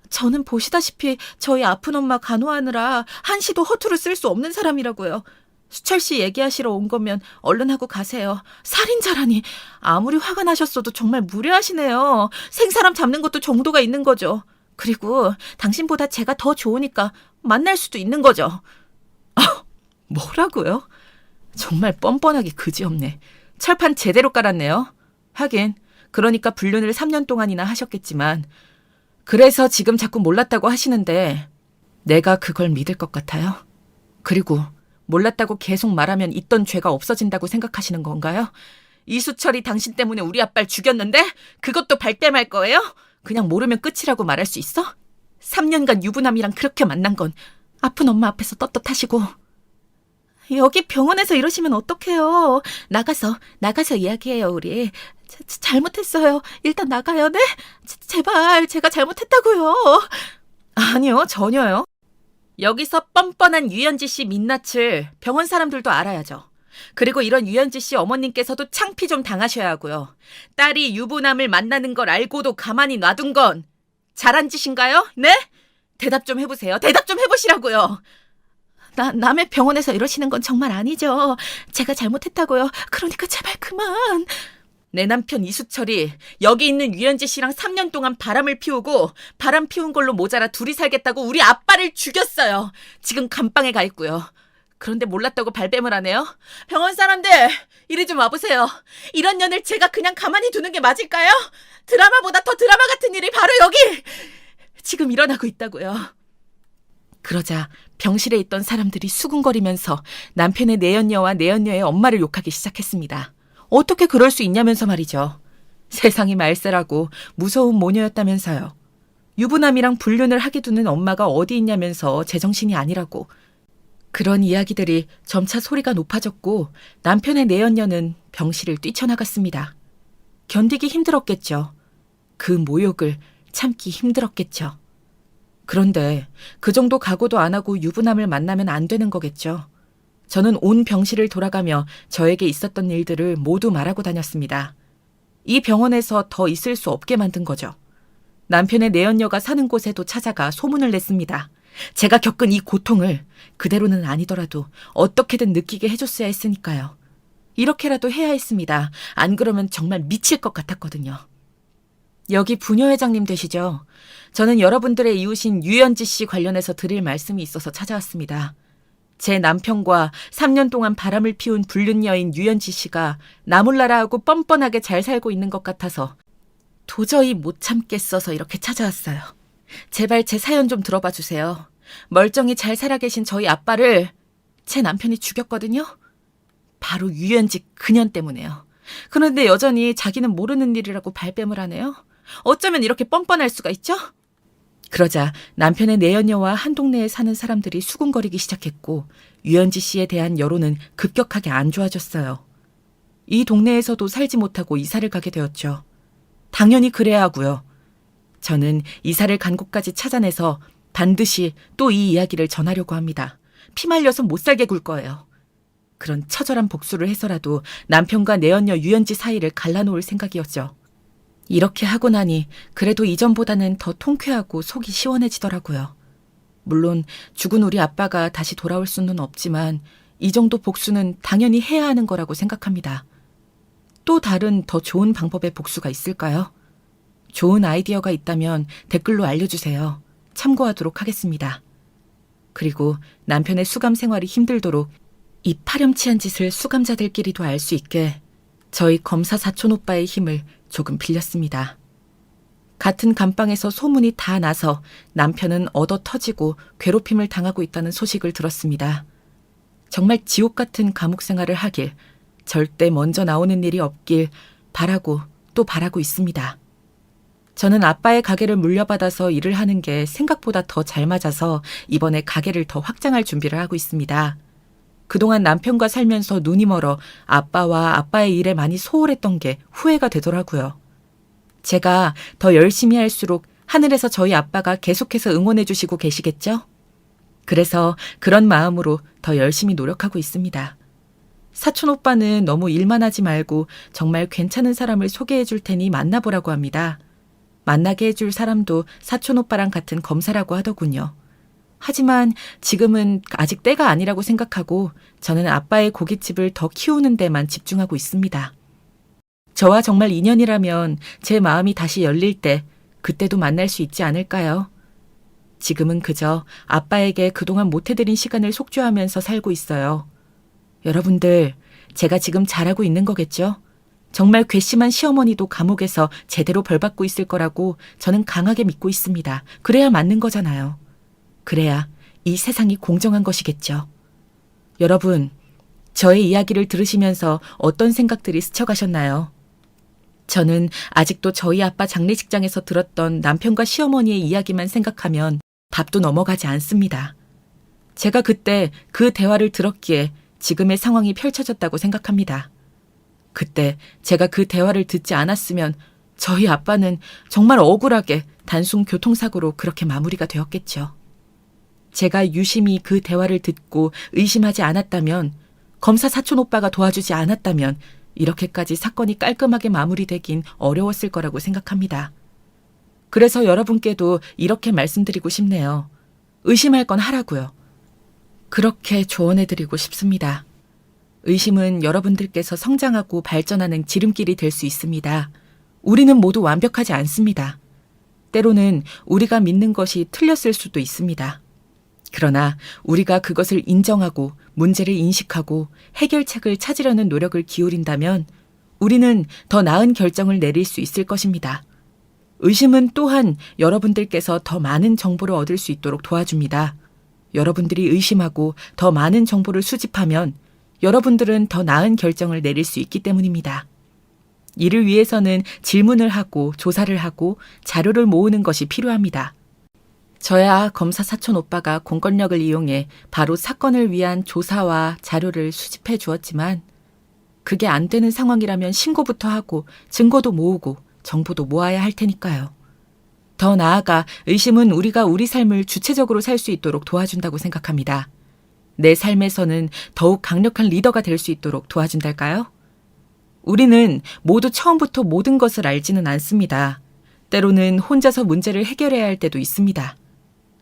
저는 보시다시피 저희 아픈 엄마 간호하느라 한시도 허투루 쓸 수 없는 사람이라고요. 수철 씨 얘기하시러 온 거면 얼른 하고 가세요. 살인자라니. 아무리 화가 나셨어도 정말 무례하시네요. 생사람 잡는 것도 정도가 있는 거죠. 그리고 당신보다 제가 더 좋으니까 만날 수도 있는 거죠. 뭐라고요? 정말 뻔뻔하기 그지없네. 철판 제대로 깔았네요. 하긴 그러니까 불륜을 3년 동안이나 하셨겠지만 그래서 지금 자꾸 몰랐다고 하시는데 내가 그걸 믿을 것 같아요? 그리고 몰랐다고 계속 말하면 있던 죄가 없어진다고 생각하시는 건가요? 이수철이 당신 때문에 우리 아빠를 죽였는데 그것도 발뺌할 거예요? 그냥 모르면 끝이라고 말할 수 있어? 3년간 유부남이랑 그렇게 만난 건 아픈 엄마 앞에서 떳떳하시고. 여기 병원에서 이러시면 어떡해요. 나가서 이야기해요, 우리. 잘못했어요. 일단 나가요, 네? 제발, 제가 잘못했다고요. 아니요, 전혀요. 여기서 뻔뻔한 유현지 씨 민낯을 병원 사람들도 알아야죠. 그리고 이런 유현지 씨 어머님께서도 창피 좀 당하셔야 하고요. 딸이 유부남을 만나는 걸 알고도 가만히 놔둔 건 잘한 짓인가요? 네? 대답 좀 해보세요. 대답 좀 해보시라고요. 남의 병원에서 이러시는 건 정말 아니죠. 제가 잘못했다고요. 그러니까 제발 그만. 내 남편 이수철이 여기 있는 유현지 씨랑 3년 동안 바람을 피우고 바람 피운 걸로 모자라 둘이 살겠다고 우리 아빠를 죽였어요. 지금 감방에 가 있고요. 그런데 몰랐다고 발뺌을 하네요. 병원 사람들, 이리 좀 와보세요. 이런 년을 제가 그냥 가만히 두는 게 맞을까요? 드라마보다 더 드라마 같은 일이 바로 여기 지금 일어나고 있다고요. 그러자 병실에 있던 사람들이 수군거리면서 남편의 내연녀와 내연녀의 엄마를 욕하기 시작했습니다. 어떻게 그럴 수 있냐면서 말이죠. 세상이 말세라고 무서운 모녀였다면서요. 유부남이랑 불륜을 하게 두는 엄마가 어디 있냐면서 제정신이 아니라고. 그런 이야기들이 점차 소리가 높아졌고 남편의 내연녀는 병실을 뛰쳐나갔습니다. 견디기 힘들었겠죠. 그 모욕을 참기 힘들었겠죠. 그런데 그 정도 각오도 안 하고 유부남을 만나면 안 되는 거겠죠. 저는 온 병실을 돌아가며 저에게 있었던 일들을 모두 말하고 다녔습니다. 이 병원에서 더 있을 수 없게 만든 거죠. 남편의 내연녀가 사는 곳에도 찾아가 소문을 냈습니다. 제가 겪은 이 고통을 그대로는 아니더라도 어떻게든 느끼게 해줬어야 했으니까요. 이렇게라도 해야 했습니다. 안 그러면 정말 미칠 것 같았거든요. 여기 부녀회장님 되시죠? 저는 여러분들의 이웃인 유현지 씨 관련해서 드릴 말씀이 있어서 찾아왔습니다. 제 남편과 3년 동안 바람을 피운 불륜 여인 유연지 씨가 나몰라라하고 뻔뻔하게 잘 살고 있는 것 같아서 도저히 못 참겠어서 이렇게 찾아왔어요. 제발 제 사연 좀 들어봐 주세요. 멀쩡히 잘 살아계신 저희 아빠를 제 남편이 죽였거든요. 바로 유연지 그년 때문에요. 그런데 여전히 자기는 모르는 일이라고 발뺌을 하네요. 어쩌면 이렇게 뻔뻔할 수가 있죠? 그러자 남편의 내연녀와 한 동네에 사는 사람들이 수군거리기 시작했고 유연지 씨에 대한 여론은 급격하게 안 좋아졌어요. 이 동네에서도 살지 못하고 이사를 가게 되었죠. 당연히 그래야 하고요. 저는 이사를 간 곳까지 찾아내서 반드시 또 이 이야기를 전하려고 합니다. 피말려서 못 살게 굴 거예요. 그런 처절한 복수를 해서라도 남편과 내연녀 유연지 사이를 갈라놓을 생각이었죠. 이렇게 하고 나니 그래도 이전보다는 더 통쾌하고 속이 시원해지더라고요. 물론 죽은 우리 아빠가 다시 돌아올 수는 없지만 이 정도 복수는 당연히 해야 하는 거라고 생각합니다. 또 다른 더 좋은 방법의 복수가 있을까요? 좋은 아이디어가 있다면 댓글로 알려주세요. 참고하도록 하겠습니다. 그리고 남편의 수감 생활이 힘들도록 이 파렴치한 짓을 수감자들끼리도 알 수 있게 저희 검사 사촌 오빠의 힘을 조금 빌렸습니다. 같은 감방에서 소문이 다 나서 남편은 얻어 터지고 괴롭힘을 당하고 있다는 소식을 들었습니다. 정말 지옥 같은 감옥 생활을 하길, 절대 먼저 나오는 일이 없길 바라고 또 바라고 있습니다. 저는 아빠의 가게를 물려받아서 일을 하는 게 생각보다 더 잘 맞아서 이번에 가게를 더 확장할 준비를 하고 있습니다. 그동안 남편과 살면서 눈이 멀어 아빠와 아빠의 일에 많이 소홀했던 게 후회가 되더라고요. 제가 더 열심히 할수록 하늘에서 저희 아빠가 계속해서 응원해 주시고 계시겠죠? 그래서 그런 마음으로 더 열심히 노력하고 있습니다. 사촌 오빠는 너무 일만 하지 말고 정말 괜찮은 사람을 소개해 줄 테니 만나보라고 합니다. 만나게 해줄 사람도 사촌 오빠랑 같은 검사라고 하더군요. 하지만 지금은 아직 때가 아니라고 생각하고 저는 아빠의 고깃집을 더 키우는 데만 집중하고 있습니다. 저와 정말 인연이라면 제 마음이 다시 열릴 때 그때도 만날 수 있지 않을까요? 지금은 그저 아빠에게 그동안 못해드린 시간을 속죄하면서 살고 있어요. 여러분들, 제가 지금 잘하고 있는 거겠죠? 정말 괘씸한 시어머니도 감옥에서 제대로 벌받고 있을 거라고 저는 강하게 믿고 있습니다. 그래야 맞는 거잖아요. 그래야 이 세상이 공정한 것이겠죠. 여러분, 저의 이야기를 들으시면서 어떤 생각들이 스쳐가셨나요? 저는 아직도 저희 아빠 장례식장에서 들었던 남편과 시어머니의 이야기만 생각하면 밥도 넘어가지 않습니다. 제가 그때 그 대화를 들었기에 지금의 상황이 펼쳐졌다고 생각합니다. 그때 제가 그 대화를 듣지 않았으면 저희 아빠는 정말 억울하게 단순 교통사고로 그렇게 마무리가 되었겠죠. 제가 유심히 그 대화를 듣고 의심하지 않았다면, 검사 사촌 오빠가 도와주지 않았다면 이렇게까지 사건이 깔끔하게 마무리되긴 어려웠을 거라고 생각합니다. 그래서 여러분께도 이렇게 말씀드리고 싶네요. 의심할 건 하라고요. 그렇게 조언해드리고 싶습니다. 의심은 여러분들께서 성장하고 발전하는 지름길이 될 수 있습니다. 우리는 모두 완벽하지 않습니다. 때로는 우리가 믿는 것이 틀렸을 수도 있습니다. 그러나 우리가 그것을 인정하고 문제를 인식하고 해결책을 찾으려는 노력을 기울인다면 우리는 더 나은 결정을 내릴 수 있을 것입니다. 의심은 또한 여러분들께서 더 많은 정보를 얻을 수 있도록 도와줍니다. 여러분들이 의심하고 더 많은 정보를 수집하면 여러분들은 더 나은 결정을 내릴 수 있기 때문입니다. 이를 위해서는 질문을 하고 조사를 하고 자료를 모으는 것이 필요합니다. 저야 검사 사촌 오빠가 공권력을 이용해 바로 사건을 위한 조사와 자료를 수집해 주었지만 그게 안 되는 상황이라면 신고부터 하고 증거도 모으고 정보도 모아야 할 테니까요. 더 나아가 의심은 우리가 우리 삶을 주체적으로 살 수 있도록 도와준다고 생각합니다. 내 삶에서는 더욱 강력한 리더가 될 수 있도록 도와준달까요? 우리는 모두 처음부터 모든 것을 알지는 않습니다. 때로는 혼자서 문제를 해결해야 할 때도 있습니다.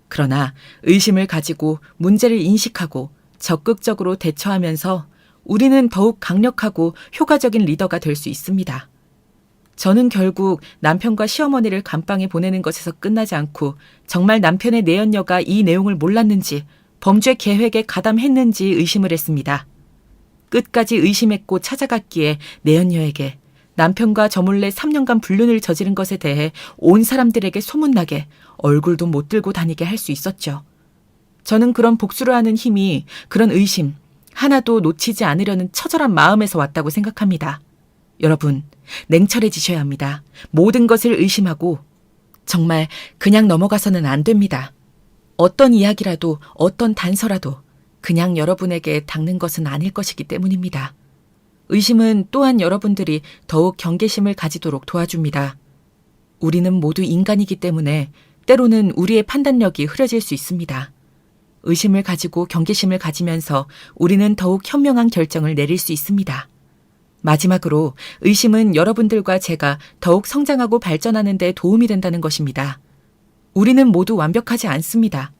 그러나 의심을 가지고 문제를 인식하고 적극적으로 대처하면서 우리는 더욱 강력하고 효과적인 리더가 될 수 있습니다. 저는 결국 남편과 시어머니를 감방에 보내는 것에서 끝나지 않고 정말 남편의 내연녀가 이 내용을 몰랐는지 범죄 계획에 가담했는지 의심을 했습니다. 끝까지 의심했고 찾아갔기에 내연녀에게 남편과 저 몰래 3년간 불륜을 저지른 것에 대해 온 사람들에게 소문나게 얼굴도 못 들고 다니게 할 수 있었죠. 저는 그런 복수를 하는 힘이 그런 의심 하나도 놓치지 않으려는 처절한 마음에서 왔다고 생각합니다. 여러분, 냉철해지셔야 합니다. 모든 것을 의심하고 정말 그냥 넘어가서는 안 됩니다. 어떤 이야기라도 어떤 단서라도 그냥 여러분에게 닿는 것은 아닐 것이기 때문입니다. 의심은 또한 여러분들이 더욱 경계심을 가지도록 도와줍니다. 우리는 모두 인간이기 때문에 때로는 우리의 판단력이 흐려질 수 있습니다. 의심을 가지고 경계심을 가지면서 우리는 더욱 현명한 결정을 내릴 수 있습니다. 마지막으로 의심은 여러분들과 제가 더욱 성장하고 발전하는 데 도움이 된다는 것입니다. 우리는 모두 완벽하지 않습니다.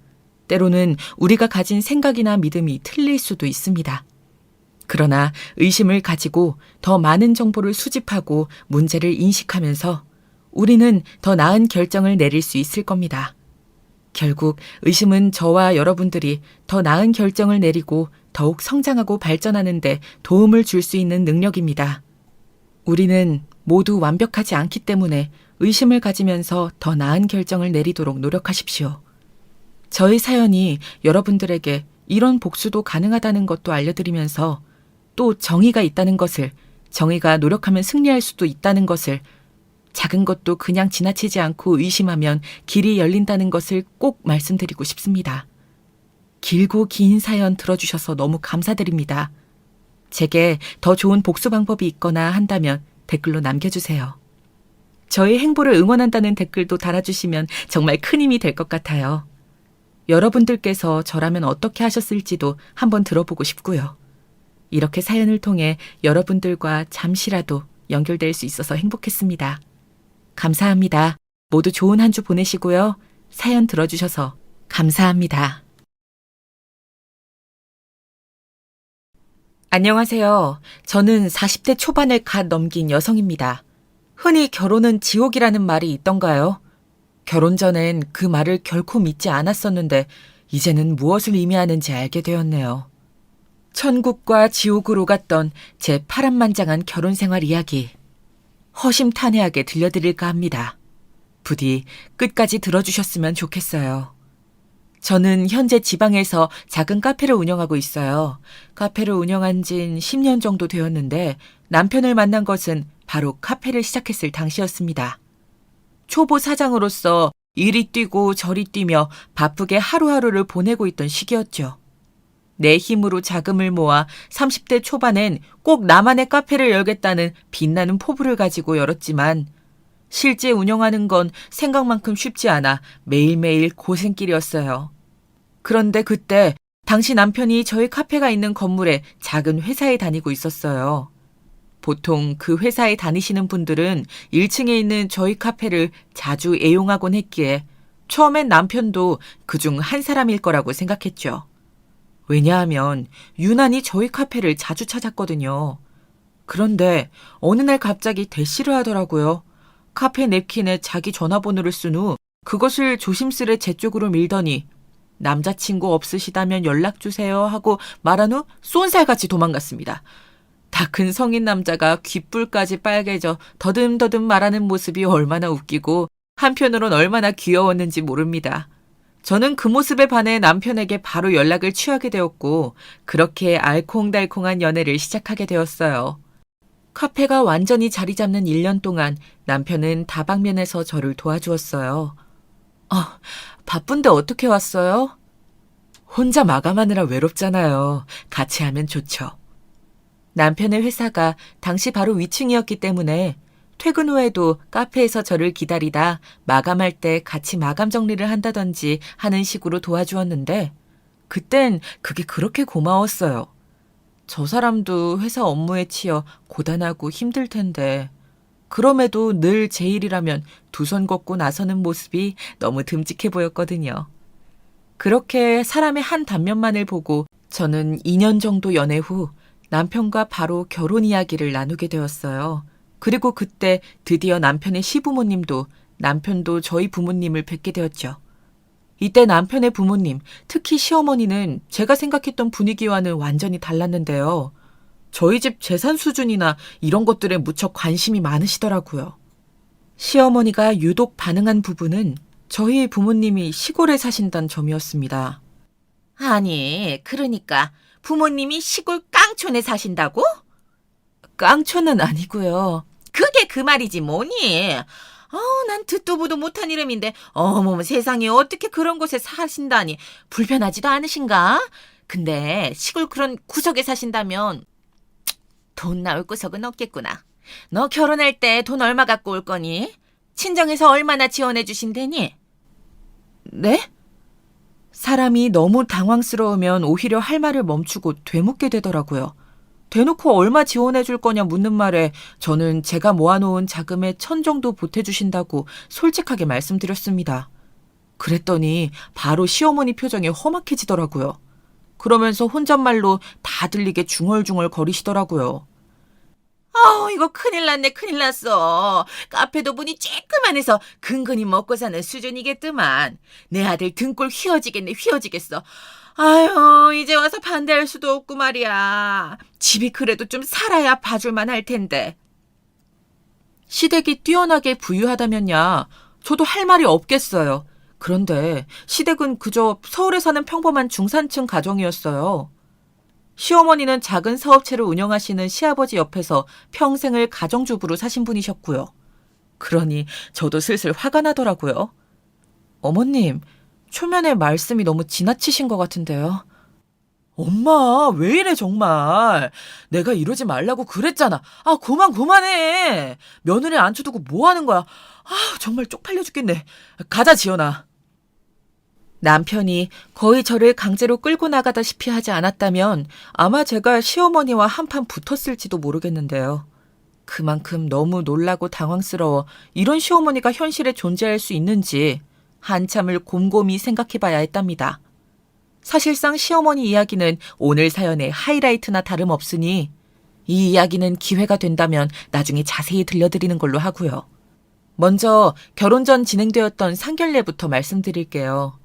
때로는 우리가 가진 생각이나 믿음이 틀릴 수도 있습니다. 그러나 의심을 가지고 더 많은 정보를 수집하고 문제를 인식하면서 우리는 더 나은 결정을 내릴 수 있을 겁니다. 결국 의심은 저와 여러분들이 더 나은 결정을 내리고 더욱 성장하고 발전하는 데 도움을 줄 수 있는 능력입니다. 우리는 모두 완벽하지 않기 때문에 의심을 가지면서 더 나은 결정을 내리도록 노력하십시오. 저의 사연이 여러분들에게 이런 복수도 가능하다는 것도 알려드리면서 또 정의가 있다는 것을, 정의가 노력하면 승리할 수도 있다는 것을, 작은 것도 그냥 지나치지 않고 의심하면 길이 열린다는 것을 꼭 말씀드리고 싶습니다. 길고 긴 사연 들어주셔서 너무 감사드립니다. 제게 더 좋은 복수 방법이 있거나 한다면 댓글로 남겨주세요. 저의 행보를 응원한다는 댓글도 달아주시면 정말 큰 힘이 될 것 같아요. 여러분들께서 저라면 어떻게 하셨을지도 한번 들어보고 싶고요. 이렇게 사연을 통해 여러분들과 잠시라도 연결될 수 있어서 행복했습니다. 감사합니다. 모두 좋은 한 주 보내시고요. 사연 들어주셔서 감사합니다. 안녕하세요. 저는 40대 초반을 갓 넘긴 여성입니다. 흔히 결혼은 지옥이라는 말이 있던가요? 결혼 전엔 그 말을 결코 믿지 않았었는데 이제는 무엇을 의미하는지 알게 되었네요. 천국과 지옥으로 갔던 제 파란만장한 결혼 생활 이야기. 허심탄회하게 들려드릴까 합니다. 부디 끝까지 들어주셨으면 좋겠어요. 저는 현재 지방에서 작은 카페를 운영하고 있어요. 카페를 운영한 진 10년 정도 되었는데 남편을 만난 것은 바로 카페를 시작했을 당시였습니다. 초보 사장으로서 이리 뛰고 저리 뛰며 바쁘게 하루하루를 보내고 있던 시기였죠. 내 힘으로 자금을 모아 30대 초반엔 꼭 나만의 카페를 열겠다는 빛나는 포부를 가지고 열었지만 실제 운영하는 건 생각만큼 쉽지 않아 매일매일 고생길이었어요. 그런데 그때 당시 남편이 저희 카페가 있는 건물에 작은 회사에 다니고 있었어요. 보통 그 회사에 다니시는 분들은 1층에 있는 저희 카페를 자주 애용하곤 했기에 처음엔 남편도 그중 한 사람일 거라고 생각했죠. 왜냐하면 유난히 저희 카페를 자주 찾았거든요. 그런데 어느 날 갑자기 대시를 하더라고요. 카페 냅킨에 자기 전화번호를 쓴 후 그것을 조심스레 제 쪽으로 밀더니 남자친구 없으시다면 연락주세요 하고 말한 후 쏜살같이 도망갔습니다. 다 큰 성인 남자가 귓불까지 빨개져 더듬더듬 말하는 모습이 얼마나 웃기고 한편으론 얼마나 귀여웠는지 모릅니다. 저는 그 모습에 반해 남편에게 바로 연락을 취하게 되었고 그렇게 알콩달콩한 연애를 시작하게 되었어요. 카페가 완전히 자리 잡는 1년 동안 남편은 다방면에서 저를 도와주었어요. 바쁜데 어떻게 왔어요? 혼자 마감하느라 외롭잖아요. 같이 하면 좋죠. 남편의 회사가 당시 바로 위층이었기 때문에 퇴근 후에도 카페에서 저를 기다리다 마감할 때 같이 마감 정리를 한다든지 하는 식으로 도와주었는데 그땐 그게 그렇게 고마웠어요. 저 사람도 회사 업무에 치여 고단하고 힘들 텐데 그럼에도 늘 제 일이라면 두 손 걷고 나서는 모습이 너무 듬직해 보였거든요. 그렇게 사람의 한 단면만을 보고 저는 2년 정도 연애 후 남편과 바로 결혼 이야기를 나누게 되었어요. 그리고 그때 드디어 남편의 시부모님도 남편도 저희 부모님을 뵙게 되었죠. 이때 남편의 부모님, 특히 시어머니는 제가 생각했던 분위기와는 완전히 달랐는데요. 저희 집 재산 수준이나 이런 것들에 무척 관심이 많으시더라고요. 시어머니가 유독 반응한 부분은 저희 부모님이 시골에 사신다는 점이었습니다. 아니, 그러니까 부모님이 시골 깡촌에 사신다고? 깡촌은 아니고요. 그게 그 말이지 뭐니? 난 듣도 보도 못한 이름인데 어머머 세상에 어떻게 그런 곳에 사신다니 불편하지도 않으신가? 근데 시골 그런 구석에 사신다면 돈 나올 구석은 없겠구나. 너 결혼할 때 돈 얼마 갖고 올 거니? 친정에서 얼마나 지원해 주신대니? 네? 사람이 너무 당황스러우면 오히려 할 말을 멈추고 되묻게 되더라고요. 대놓고 얼마 지원해 줄 거냐 묻는 말에 저는 제가 모아놓은 자금의 1,000 정도 보태주신다고 솔직하게 말씀드렸습니다. 그랬더니 바로 시어머니 표정이 험악해지더라고요. 그러면서 혼잣말로 다 들리게 중얼중얼 거리시더라고요. 이거 큰일 났네, 큰일 났어. 카페도 문이 쬐끄만해서 근근히 먹고 사는 수준이겠더만. 내 아들 등골 휘어지겠네, 휘어지겠어. 아유, 이제 와서 반대할 수도 없고 말이야. 집이 그래도 좀 살아야 봐줄만 할 텐데. 시댁이 뛰어나게 부유하다면야 저도 할 말이 없겠어요. 그런데 시댁은 그저 서울에 사는 평범한 중산층 가정이었어요. 시어머니는 작은 사업체를 운영하시는 시아버지 옆에서 평생을 가정주부로 사신 분이셨고요. 그러니 저도 슬슬 화가 나더라고요. 어머님, 초면에 말씀이 너무 지나치신 것 같은데요. 엄마, 왜 이래 정말. 내가 이러지 말라고 그랬잖아. 그만해. 며느리 앉혀두고 뭐 하는 거야. 정말 쪽팔려 죽겠네. 가자, 지연아. 남편이 거의 저를 강제로 끌고 나가다시피 하지 않았다면 아마 제가 시어머니와 한판 붙었을지도 모르겠는데요. 그만큼 너무 놀라고 당황스러워 이런 시어머니가 현실에 존재할 수 있는지 한참을 곰곰이 생각해봐야 했답니다. 사실상 시어머니 이야기는 오늘 사연의 하이라이트나 다름없으니 이 이야기는 기회가 된다면 나중에 자세히 들려드리는 걸로 하고요. 먼저 결혼 전 진행되었던 상견례부터 말씀드릴게요.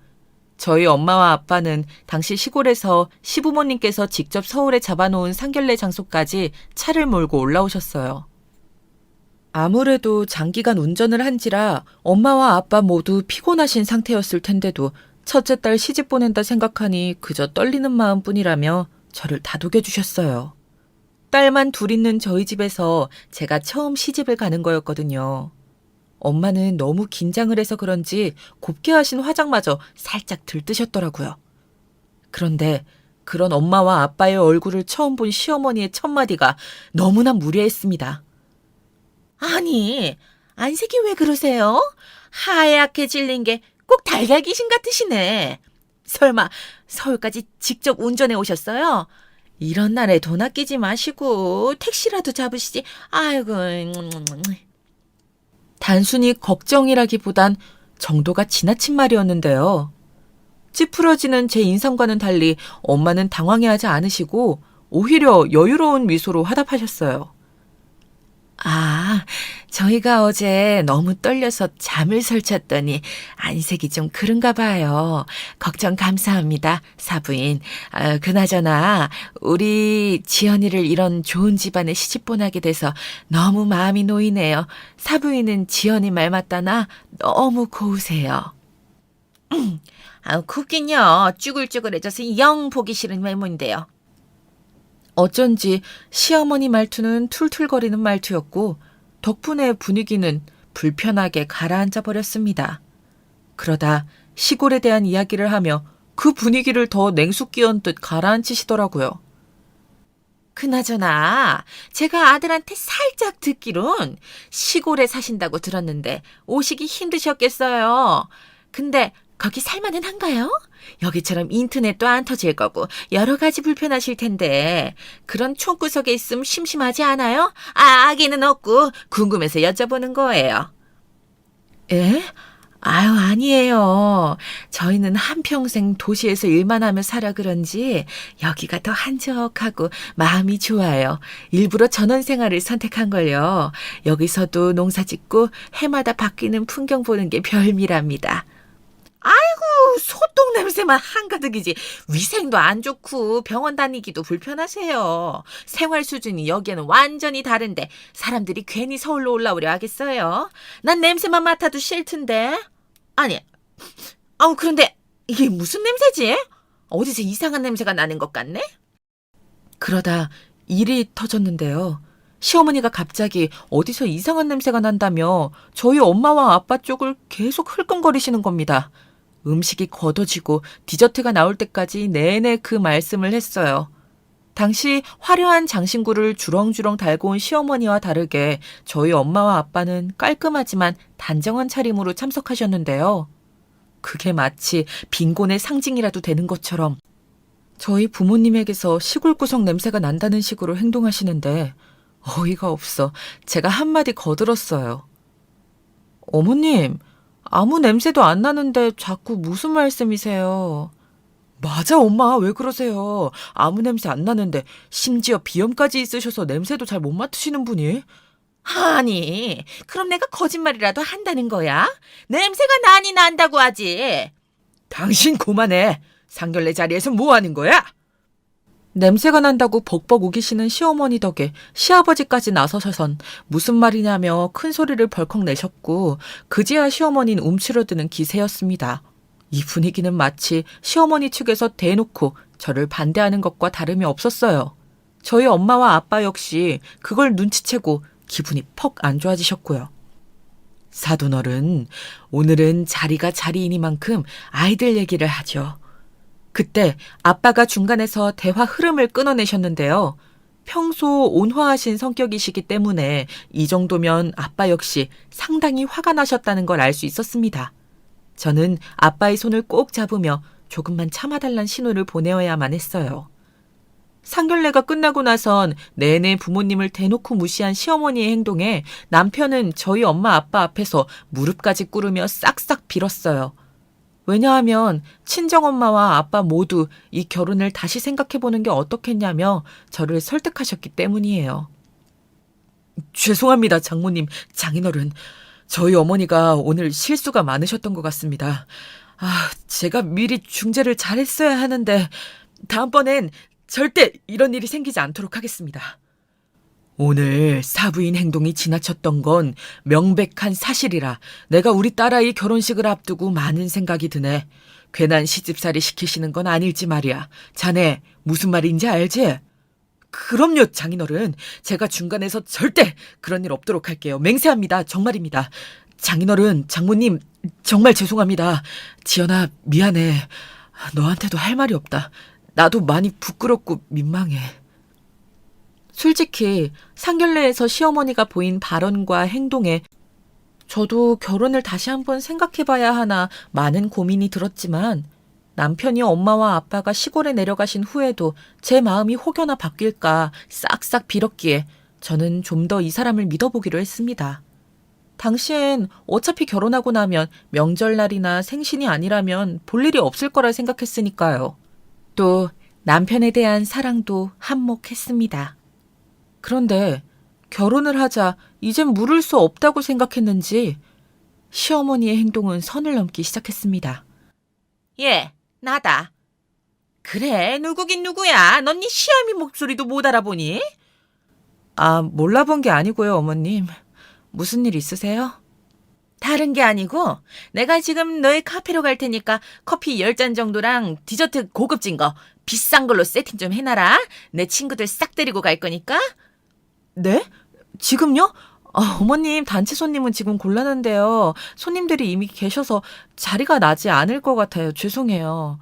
저희 엄마와 아빠는 당시 시골에서 시부모님께서 직접 서울에 잡아놓은 상견례 장소까지 차를 몰고 올라오셨어요. 아무래도 장기간 운전을 한지라 엄마와 아빠 모두 피곤하신 상태였을 텐데도 첫째 딸 시집 보낸다 생각하니 그저 떨리는 마음뿐이라며 저를 다독여 주셨어요. 딸만 둘 있는 저희 집에서 제가 처음 시집을 가는 거였거든요. 엄마는 너무 긴장을 해서 그런지 곱게 하신 화장마저 살짝 들뜨셨더라고요. 그런데 그런 엄마와 아빠의 얼굴을 처음 본 시어머니의 첫마디가 너무나 무례했습니다. 아니, 안색이 왜 그러세요? 하얗게 질린 게 꼭 달걀 귀신 같으시네. 설마 서울까지 직접 운전해 오셨어요? 이런 날에 돈 아끼지 마시고 택시라도 잡으시지. 아이고. 단순히 걱정이라기보단 정도가 지나친 말이었는데요. 찌푸러지는 제 인상과는 달리 엄마는 당황해하지 않으시고 오히려 여유로운 미소로 화답하셨어요. 저희가 어제 너무 떨려서 잠을 설쳤더니 안색이 좀 그런가 봐요. 걱정 감사합니다, 사부인. 그나저나 우리 지연이를 이런 좋은 집안에 시집 보내게 돼서 너무 마음이 놓이네요. 사부인은 지연이 말 맞다나 너무 고우세요. 굽긴요. 쭈글쭈글해져서 영 보기 싫은 외모인데요. 어쩐지 시어머니 말투는 툴툴거리는 말투였고 덕분에 분위기는 불편하게 가라앉아 버렸습니다. 그러다 시골에 대한 이야기를 하며 그 분위기를 더 냉수 끼얹은 듯 가라앉히시더라고요. 그나저나 제가 아들한테 살짝 듣기론 시골에 사신다고 들었는데 오시기 힘드셨겠어요. 근데 거기 살만은 한가요? 여기처럼 인터넷도 안 터질 거고 여러 가지 불편하실 텐데 그런 촌구석에 있으면 심심하지 않아요? 아기는 없고 궁금해서 여쭤보는 거예요. 에? 아니에요. 저희는 한평생 도시에서 일만 하며 살아 그런지 여기가 더 한적하고 마음이 좋아요. 일부러 전원 생활을 선택한 걸요. 여기서도 농사 짓고 해마다 바뀌는 풍경 보는 게 별미랍니다. 소똥 냄새만 한가득이지. 위생도 안 좋고 병원 다니기도 불편하세요. 생활 수준이 여기에는 완전히 다른데 사람들이 괜히 서울로 올라오려 하겠어요? 난 냄새만 맡아도 싫던데. 아니, 그런데 이게 무슨 냄새지? 어디서 이상한 냄새가 나는 것 같네? 그러다 일이 터졌는데요. 시어머니가 갑자기 어디서 이상한 냄새가 난다며 저희 엄마와 아빠 쪽을 계속 흘끔거리시는 겁니다. 음식이 걷어지고 디저트가 나올 때까지 내내 그 말씀을 했어요. 당시 화려한 장신구를 주렁주렁 달고 온 시어머니와 다르게 저희 엄마와 아빠는 깔끔하지만 단정한 차림으로 참석하셨는데요. 그게 마치 빈곤의 상징이라도 되는 것처럼 저희 부모님에게서 시골 구석 냄새가 난다는 식으로 행동하시는데 어이가 없어 제가 한마디 거들었어요. 어머님, 아무 냄새도 안 나는데 자꾸 무슨 말씀이세요? 맞아, 엄마, 왜 그러세요? 아무 냄새 안 나는데 심지어 비염까지 있으셔서 냄새도 잘 못 맡으시는 분이? 아니, 그럼 내가 거짓말이라도 한다는 거야? 냄새가 나니 난다고 하지. 당신 그만해. 상견례 자리에서 뭐 하는 거야? 냄새가 난다고 벅벅 우기시는 시어머니 덕에 시아버지까지 나서셔선 무슨 말이냐며 큰 소리를 벌컥 내셨고 그제야 시어머니는 움츠러드는 기세였습니다. 이 분위기는 마치 시어머니 측에서 대놓고 저를 반대하는 것과 다름이 없었어요. 저희 엄마와 아빠 역시 그걸 눈치채고 기분이 퍽 안 좋아지셨고요. 사돈어른, 오늘은 자리가 자리이니만큼 아이들 얘기를 하죠. 그때 아빠가 중간에서 대화 흐름을 끊어내셨는데요. 평소 온화하신 성격이시기 때문에 이 정도면 아빠 역시 상당히 화가 나셨다는 걸 알 수 있었습니다. 저는 아빠의 손을 꼭 잡으며 조금만 참아달란 신호를 보내어야만 했어요. 상견례가 끝나고 나선 내내 부모님을 대놓고 무시한 시어머니의 행동에 남편은 저희 엄마 아빠 앞에서 무릎까지 꿇으며 싹싹 빌었어요. 왜냐하면 친정엄마와 아빠 모두 이 결혼을 다시 생각해보는 게 어떻겠냐며 저를 설득하셨기 때문이에요. 죄송합니다, 장모님, 장인어른. 저희 어머니가 오늘 실수가 많으셨던 것 같습니다. 제가 미리 중재를 잘했어야 하는데 다음번엔 절대 이런 일이 생기지 않도록 하겠습니다. 오늘 사부인 행동이 지나쳤던 건 명백한 사실이라 내가 우리 딸아이 결혼식을 앞두고 많은 생각이 드네. 괜한 시집살이 시키시는 건 아닐지 말이야. 자네 무슨 말인지 알지? 그럼요, 장인어른. 제가 중간에서 절대 그런 일 없도록 할게요. 맹세합니다. 정말입니다. 장인어른, 장모님 정말 죄송합니다. 지연아, 미안해. 너한테도 할 말이 없다. 나도 많이 부끄럽고 민망해. 솔직히 상견례에서 시어머니가 보인 발언과 행동에 저도 결혼을 다시 한번 생각해봐야 하나 많은 고민이 들었지만 남편이 엄마와 아빠가 시골에 내려가신 후에도 제 마음이 혹여나 바뀔까 싹싹 빌었기에 저는 좀 더 이 사람을 믿어보기로 했습니다. 당시엔 어차피 결혼하고 나면 명절날이나 생신이 아니라면 볼 일이 없을 거라 생각했으니까요. 또 남편에 대한 사랑도 한몫했습니다. 그런데 결혼을 하자 이젠 물을 수 없다고 생각했는지 시어머니의 행동은 선을 넘기 시작했습니다. 예, 나다. 그래, 누구긴 누구야. 넌 네 시어미 목소리도 못 알아보니? 몰라본 게 아니고요, 어머님. 무슨 일 있으세요? 다른 게 아니고 내가 지금 너희 카페로 갈 테니까 커피 10잔 정도랑 디저트 고급진 거 비싼 걸로 세팅 좀 해놔라. 내 친구들 싹 데리고 갈 거니까. 네? 지금요? 어머님, 단체 손님은 지금 곤란한데요. 손님들이 이미 계셔서 자리가 나지 않을 것 같아요. 죄송해요.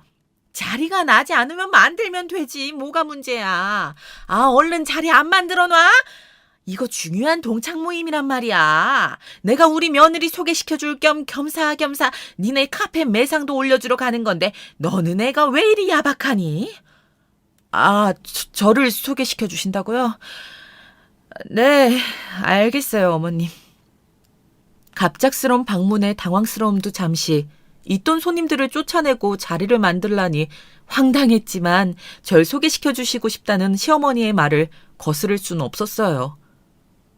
자리가 나지 않으면 만들면 되지. 뭐가 문제야. 얼른 자리 안 만들어 놔? 이거 중요한 동창 모임이란 말이야. 내가 우리 며느리 소개시켜줄 겸 겸사겸사 니네 카페 매상도 올려주러 가는 건데 너는 애가 왜 이리 야박하니? 저를 소개시켜 주신다고요? 네, 알겠어요, 어머님. 갑작스러운 방문에 당황스러움도 잠시, 있던 손님들을 쫓아내고 자리를 만들라니 황당했지만 절 소개시켜 주시고 싶다는 시어머니의 말을 거스를 수는 없었어요.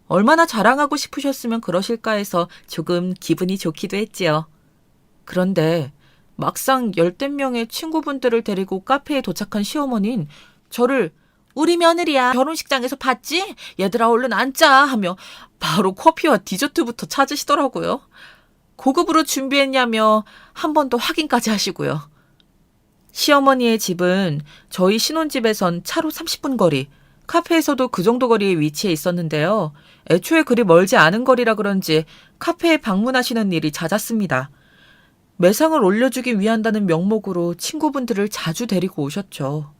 얼마나 자랑하고 싶으셨으면 그러실까 해서 조금 기분이 좋기도 했지요. 그런데 막상 열댓 명의 친구분들을 데리고 카페에 도착한 시어머니는 저를 우리 며느리야 결혼식장에서 봤지? 얘들아 얼른 앉자 하며 바로 커피와 디저트부터 찾으시더라고요. 고급으로 준비했냐며 한 번 더 확인까지 하시고요. 시어머니의 집은 저희 신혼집에선 차로 30분 거리, 카페에서도 그 정도 거리에 위치해 있었는데요. 애초에 그리 멀지 않은 거리라 그런지 카페에 방문하시는 일이 잦았습니다. 매상을 올려주기 위한다는 명목으로 친구분들을 자주 데리고 오셨죠.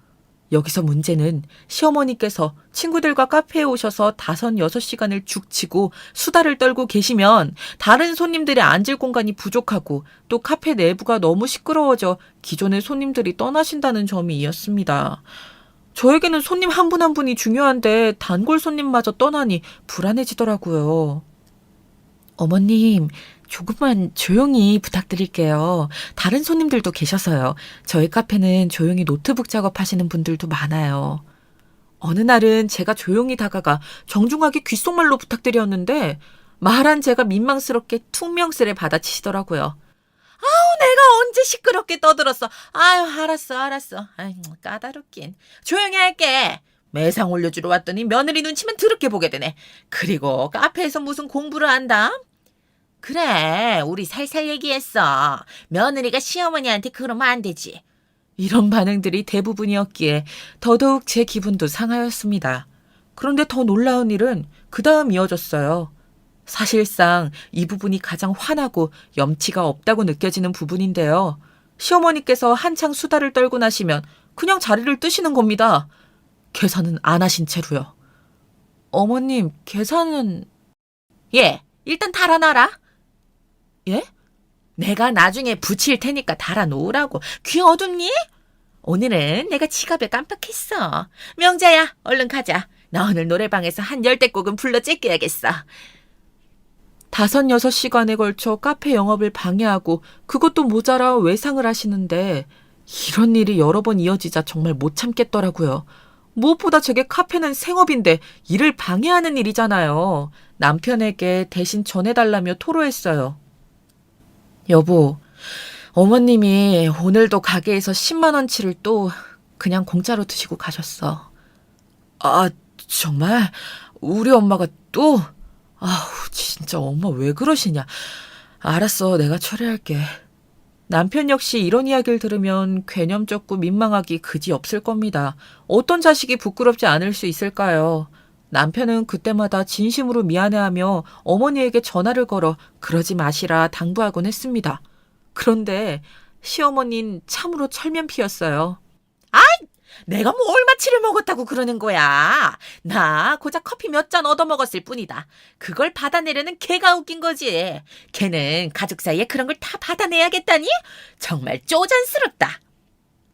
여기서 문제는 시어머니께서 친구들과 카페에 오셔서 5, 6시간을 죽치고 수다를 떨고 계시면 다른 손님들이 앉을 공간이 부족하고 또 카페 내부가 너무 시끄러워져 기존의 손님들이 떠나신다는 점이었습니다. 저에게는 손님 한 분 한 분이 중요한데 단골 손님마저 떠나니 불안해지더라고요. 어머님, 조금만 조용히 부탁드릴게요. 다른 손님들도 계셔서요. 저희 카페는 조용히 노트북 작업하시는 분들도 많아요. 어느 날은 제가 조용히 다가가 정중하게 귓속말로 부탁드렸는데 말한 제가 민망스럽게 퉁명스레 받아치시더라고요. 내가 언제 시끄럽게 떠들었어. 아유, 알았어. 아유, 까다롭긴. 조용히 할게. 매상 올려주러 왔더니 며느리 눈치만 더럽게 보게 되네. 그리고 카페에서 무슨 공부를 한다? 그래, 우리 살살 얘기했어. 며느리가 시어머니한테 그러면 안 되지. 이런 반응들이 대부분이었기에 더더욱 제 기분도 상하였습니다. 그런데 더 놀라운 일은 그 다음 이어졌어요. 사실상 이 부분이 가장 화나고 염치가 없다고 느껴지는 부분인데요. 시어머니께서 한창 수다를 떨고 나시면 그냥 자리를 뜨시는 겁니다. 계산은 안 하신 채로요. 어머님, 계산은... 예, 일단 달아놔라. 예? 내가 나중에 붙일 테니까 달아놓으라고. 귀 어둡니? 오늘은 내가 지갑에 깜빡했어. 명자야, 얼른 가자. 나 오늘 노래방에서 한 10대곡은 불러 제껴야겠어. 5, 6시간에 걸쳐 카페 영업을 방해하고 그것도 모자라 외상을 하시는데 이런 일이 여러 번 이어지자 정말 못 참겠더라고요. 무엇보다 제게 카페는 생업인데 일을 방해하는 일이잖아요. 남편에게 대신 전해달라며 토로했어요. 여보, 어머님이 오늘도 가게에서 10만 원치를 또 그냥 공짜로 드시고 가셨어. 아, 정말? 우리 엄마가 또? 아우, 진짜 엄마 왜 그러시냐. 알았어, 내가 처리할게. 남편 역시 이런 이야기를 들으면 괴념쩍고 민망하기 그지없을 겁니다. 어떤 자식이 부끄럽지 않을 수 있을까요? 남편은 그때마다 진심으로 미안해하며 어머니에게 전화를 걸어 그러지 마시라 당부하곤 했습니다. 그런데 시어머니는 참으로 철면피였어요. 내가 뭐 얼마치를 먹었다고 그러는 거야. 나 고작 커피 몇 잔 얻어먹었을 뿐이다. 그걸 받아내려는 걔가 웃긴 거지. 걔는 가족 사이에 그런 걸 다 받아내야겠다니? 정말 쪼잔스럽다.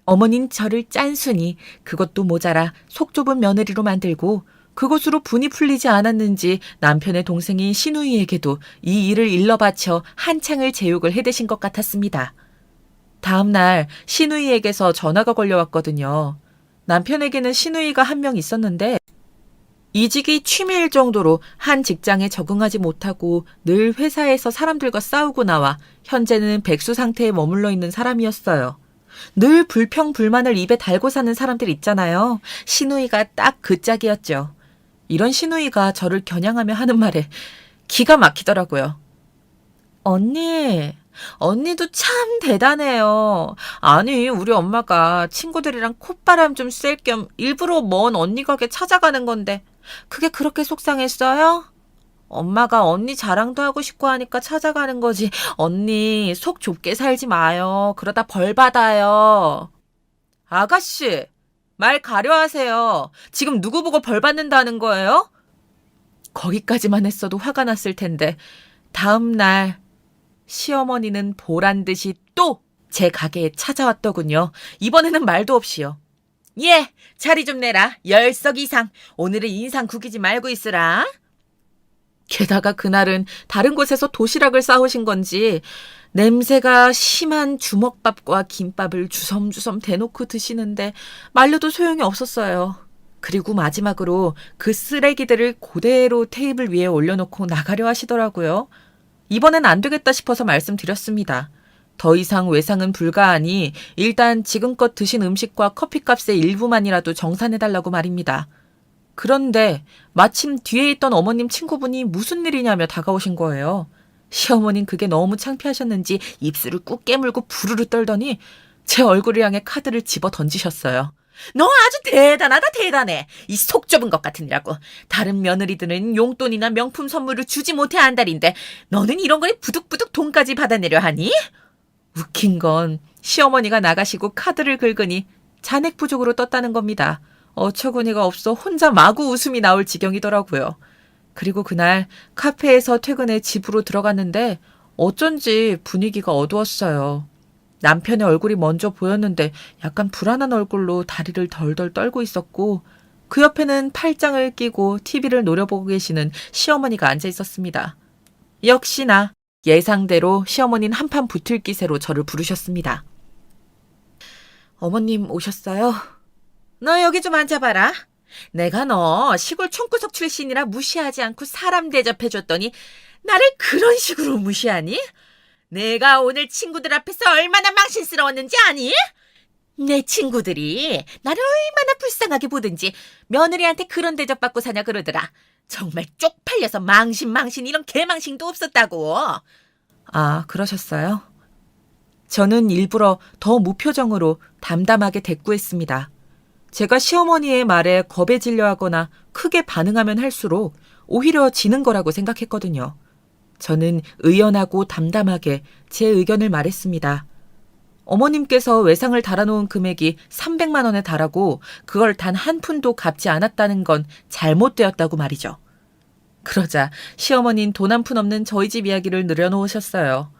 어머닌 저를 짠순이 그것도 모자라 속 좁은 며느리로 만들고 그것으로 분이 풀리지 않았는지 남편의 동생인 시누이에게도 이 일을 일러바쳐 한창을 제욕을 해대신 것 같았습니다. 다음 날 시누이에게서 전화가 걸려왔거든요. 남편에게는 시누이가 한 명 있었는데 이직이 취미일 정도로 한 직장에 적응하지 못하고 늘 회사에서 사람들과 싸우고 나와 현재는 백수 상태에 머물러 있는 사람이었어요. 늘 불평불만을 입에 달고 사는 사람들 있잖아요. 시누이가 딱 그 짝이었죠. 이런 시누이가 저를 겨냥하며 하는 말에 기가 막히더라고요. 언니도 참 대단해요. 아니, 우리 엄마가 친구들이랑 콧바람 좀 쐴 겸 일부러 먼 언니 가게 찾아가는 건데 그게 그렇게 속상했어요? 엄마가 언니 자랑도 하고 싶고 하니까 찾아가는 거지. 언니 속 좁게 살지 마요. 그러다 벌 받아요. 아가씨, 말 가려하세요. 지금 누구 보고 벌 받는다는 거예요? 거기까지만 했어도 화가 났을 텐데 다음 날 시어머니는 보란 듯이 또 제 가게에 찾아왔더군요. 이번에는 말도 없이요. 예, 자리 좀 내라. 10석 이상. 오늘은 인상 구기지 말고 있으라. 게다가 그날은 다른 곳에서 도시락을 싸우신 건지 냄새가 심한 주먹밥과 김밥을 주섬주섬 대놓고 드시는데 말려도 소용이 없었어요. 그리고 마지막으로 그 쓰레기들을 그대로 테이블 위에 올려놓고 나가려 하시더라고요. 이번엔 안 되겠다 싶어서 말씀드렸습니다. 더 이상 외상은 불가하니 일단 지금껏 드신 음식과 커피값의 일부만이라도 정산해달라고 말입니다. 그런데 마침 뒤에 있던 어머님 친구분이 무슨 일이냐며 다가오신 거예요. 시어머니는 그게 너무 창피하셨는지 입술을 꾹 깨물고 부르르 떨더니 제 얼굴을 향해 카드를 집어 던지셨어요. 너 아주 대단하다 대단해. 이 속 좁은 것 같으니라고. 다른 며느리들은 용돈이나 명품 선물을 주지 못해 안달인데 너는 이런 거에 부득부득 돈까지 받아내려 하니? 웃긴 건 시어머니가 나가시고 카드를 긁으니 잔액 부족으로 떴다는 겁니다. 어처구니가 없어 혼자 마구 웃음이 나올 지경이더라고요. 그리고 그날 카페에서 퇴근해 집으로 들어갔는데 어쩐지 분위기가 어두웠어요. 남편의 얼굴이 먼저 보였는데 약간 불안한 얼굴로 다리를 덜덜 떨고 있었고 그 옆에는 팔짱을 끼고 TV를 노려보고 계시는 시어머니가 앉아 있었습니다. 역시나 예상대로 시어머니는 한판 붙을 기세로 저를 부르셨습니다. 어머님 오셨어요? 너 여기 좀 앉아봐라. 내가 너 시골 촌구석 출신이라 무시하지 않고 사람 대접해줬더니 나를 그런 식으로 무시하니? 내가 오늘 친구들 앞에서 얼마나 망신스러웠는지 아니? 내 친구들이 나를 얼마나 불쌍하게 보든지 며느리한테 그런 대접받고 사냐 그러더라. 정말 쪽팔려서 망신 이런 개망신도 없었다고. 아, 그러셨어요? 저는 일부러 더 무표정으로 담담하게 대꾸했습니다. 제가 시어머니의 말에 겁에 질려 하거나 크게 반응하면 할수록 오히려 지는 거라고 생각했거든요. 저는 의연하고 담담하게 제 의견을 말했습니다. 어머님께서 외상을 달아놓은 금액이 300만 원에 달하고 그걸 단 한 푼도 갚지 않았다는 건 잘못되었다고 말이죠. 그러자 시어머니는 돈 한 푼 없는 저희 집 이야기를 늘어놓으셨어요.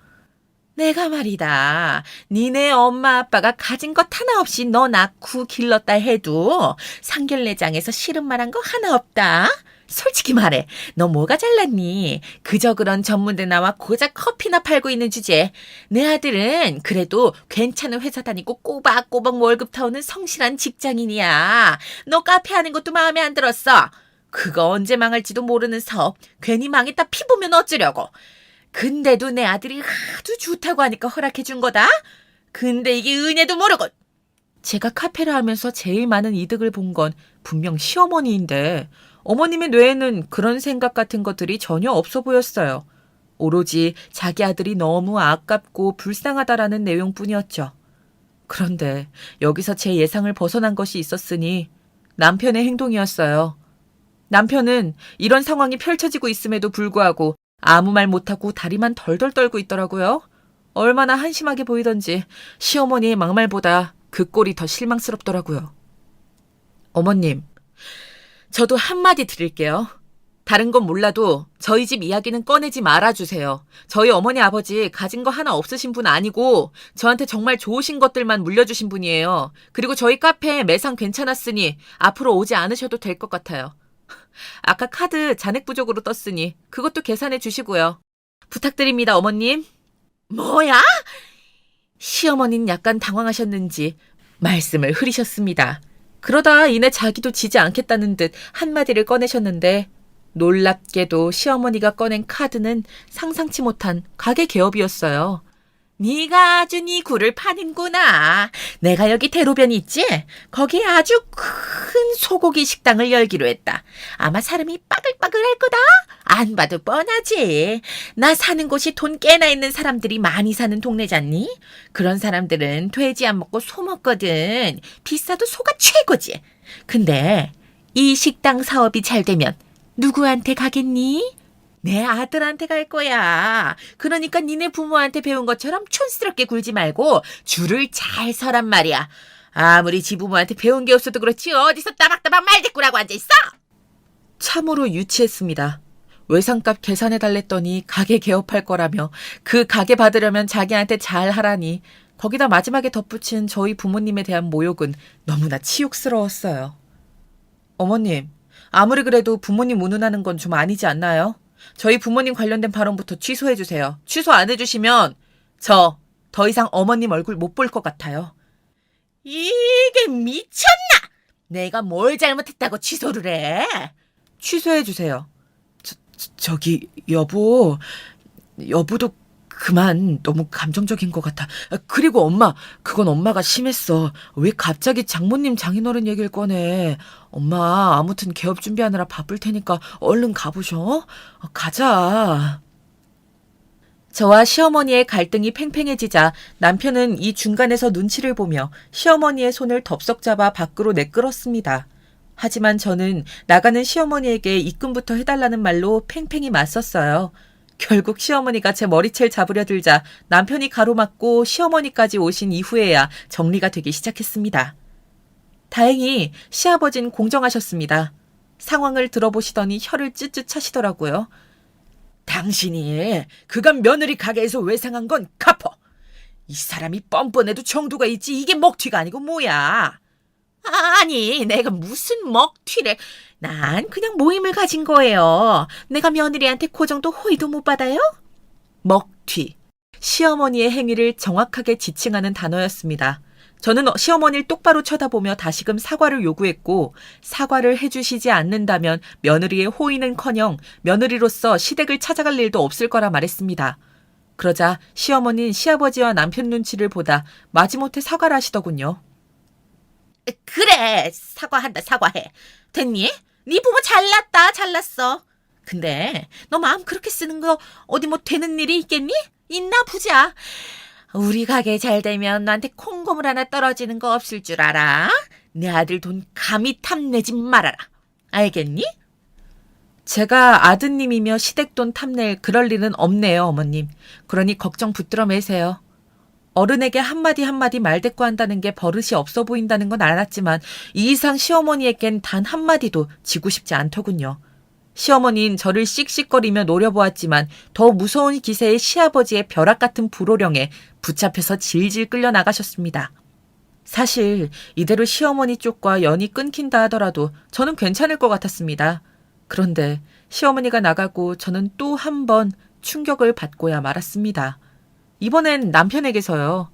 내가 말이다. 니네 엄마 아빠가 가진 것 하나 없이 너 낳고 길렀다 해도 상견례장에서 싫은 말 한 거 하나 없다. 솔직히 말해. 너 뭐가 잘났니? 그저 그런 전문대 나와 고작 커피나 팔고 있는 주제에 내 아들은 그래도 괜찮은 회사 다니고 꼬박꼬박 월급 타오는 성실한 직장인이야. 너 카페 하는 것도 마음에 안 들었어. 그거 언제 망할지도 모르는 사업 괜히 망했다 피보면 어쩌려고. 근데도 내 아들이 하도 좋다고 하니까 허락해 준 거다. 근데 이게 은혜도 모르고. 제가 카페를 하면서 제일 많은 이득을 본 건 분명 시어머니인데 어머님의 뇌에는 그런 생각 같은 것들이 전혀 없어 보였어요. 오로지 자기 아들이 너무 아깝고 불쌍하다라는 내용뿐이었죠. 그런데 여기서 제 예상을 벗어난 것이 있었으니 남편의 행동이었어요. 남편은 이런 상황이 펼쳐지고 있음에도 불구하고 아무 말 못하고 다리만 덜덜 떨고 있더라고요. 얼마나 한심하게 보이던지 시어머니의 막말보다 그 꼴이 더 실망스럽더라고요. 어머님, 저도 한마디 드릴게요. 다른 건 몰라도 저희 집 이야기는 꺼내지 말아주세요. 저희 어머니 아버지 가진 거 하나 없으신 분 아니고 저한테 정말 좋으신 것들만 물려주신 분이에요. 그리고 저희 카페 매상 괜찮았으니 앞으로 오지 않으셔도 될 것 같아요. 아까 카드 잔액 부족으로 떴으니 그것도 계산해 주시고요. 부탁드립니다, 어머님. 뭐야? 시어머니는 약간 당황하셨는지 말씀을 흐리셨습니다. 그러다 이내 자기도 지지 않겠다는 듯 한마디를 꺼내셨는데 놀랍게도 시어머니가 꺼낸 카드는 상상치 못한 가게 개업이었어요. 네가 아주 네 굴을 파는구나. 내가 여기 대로변이 있지? 거기에 아주 큰 소고기 식당을 열기로 했다. 아마 사람이 빠글빠글할 거다. 안 봐도 뻔하지. 나 사는 곳이 돈 꽤나 있는 사람들이 많이 사는 동네잖니? 그런 사람들은 돼지 안 먹고 소 먹거든. 비싸도 소가 최고지. 근데 이 식당 사업이 잘 되면 누구한테 가겠니? 내 아들한테 갈 거야. 그러니까 니네 부모한테 배운 것처럼 촌스럽게 굴지 말고 줄을 잘 서란 말이야. 아무리 지 부모한테 배운 게 없어도 그렇지 어디서 따박따박 말대꾸라고 앉아있어? 참으로 유치했습니다. 외상값 계산해달랬더니 가게 개업할 거라며 그 가게 받으려면 자기한테 잘하라니 거기다 마지막에 덧붙인 저희 부모님에 대한 모욕은 너무나 치욕스러웠어요. 어머님, 아무리 그래도 부모님 운운하는 건 좀 아니지 않나요? 저희 부모님 관련된 발언부터 취소해주세요. 취소 안 해주시면 저 더 이상 어머님 얼굴 못 볼 것 같아요. 이게 미쳤나? 내가 뭘 잘못했다고 취소를 해? 취소해주세요. 저기 여보도 그만, 너무 감정적인 것 같아. 그리고 엄마, 그건 엄마가 심했어. 왜 갑자기 장모님 장인어른 얘기를 꺼내. 엄마, 아무튼 개업 준비하느라 바쁠 테니까 얼른 가보셔. 가자. 저와 시어머니의 갈등이 팽팽해지자 남편은 이 중간에서 눈치를 보며 시어머니의 손을 덥석 잡아 밖으로 내끌었습니다. 하지만 저는 나가는 시어머니에게 입금부터 해달라는 말로 팽팽히 맞섰어요. 결국 시어머니가 제 머리채를 잡으려 들자 남편이 가로막고 시어머니까지 오신 이후에야 정리가 되기 시작했습니다. 다행히 시아버진 공정하셨습니다. 상황을 들어보시더니 혀를 쯧쯧 차시더라고요. 당신이 그간 며느리 가게에서 외상한 건 갚어. 이 사람이 뻔뻔해도 정도가 있지 이게 먹튀가 아니고 뭐야. 아니, 내가 무슨 먹튀래. 난 그냥 모임을 가진 거예요. 내가 며느리한테 그 정도 호의도 못 받아요? 먹튀. 시어머니의 행위를 정확하게 지칭하는 단어였습니다. 저는 시어머니를 똑바로 쳐다보며 다시금 사과를 요구했고 사과를 해주시지 않는다면 며느리의 호의는커녕 며느리로서 시댁을 찾아갈 일도 없을 거라 말했습니다. 그러자 시어머니는 시아버지와 남편 눈치를 보다 마지못해 사과를 하시더군요. 그래, 사과한다, 사과해. 됐니? 네 부모 잘났다, 잘났어. 근데 너 마음 그렇게 쓰는 거 어디 뭐 되는 일이 있겠니? 있나 보자. 우리 가게 잘 되면 너한테 콩고물 하나 떨어지는 거 없을 줄 알아? 내 아들 돈 감히 탐내지 말아라. 알겠니? 제가 아드님이며 시댁돈 탐낼 그럴 일은 없네요, 어머님. 그러니 걱정 붙들어 매세요. 어른에게 한마디 한마디 말대꾸한다는 게 버릇이 없어 보인다는 건 알았지만 이 이상 시어머니에겐 단 한마디도 지고 싶지 않더군요. 시어머니는 저를 씩씩거리며 노려보았지만 더 무서운 기세의 시아버지의 벼락 같은 불호령에 붙잡혀서 질질 끌려나가셨습니다. 사실 이대로 시어머니 쪽과 연이 끊긴다 하더라도 저는 괜찮을 것 같았습니다. 그런데 시어머니가 나가고 저는 또 한 번 충격을 받고야 말았습니다. 이번엔 남편에게서요.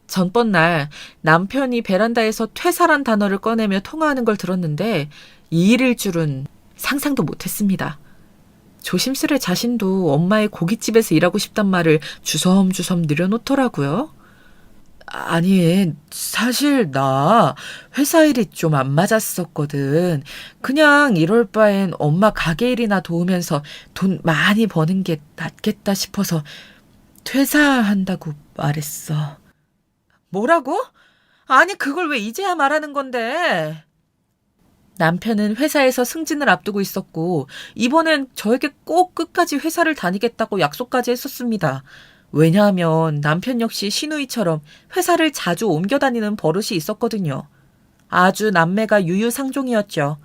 전번 날 남편이 베란다에서 퇴사란 단어를 꺼내며 통화하는 걸 들었는데 이 일일 줄은 상상도 못했습니다. 조심스레 자신도 엄마의 고깃집에서 일하고 싶단 말을 주섬주섬 늘여놓더라고요. 아니, 사실 나 회사 일이 좀 안 맞았었거든. 그냥 이럴 바엔 엄마 가게 일이나 도우면서 돈 많이 버는 게 낫겠다 싶어서 퇴사한다고 말했어. 뭐라고? 아니, 그걸 왜 이제야 말하는 건데? 남편은 회사에서 승진을 앞두고 있었고 이번엔 저에게 꼭 끝까지 회사를 다니겠다고 약속까지 했었습니다. 왜냐하면 남편 역시 시누이처럼 회사를 자주 옮겨 다니는 버릇이 있었거든요. 아주 남매가 유유상종이었죠.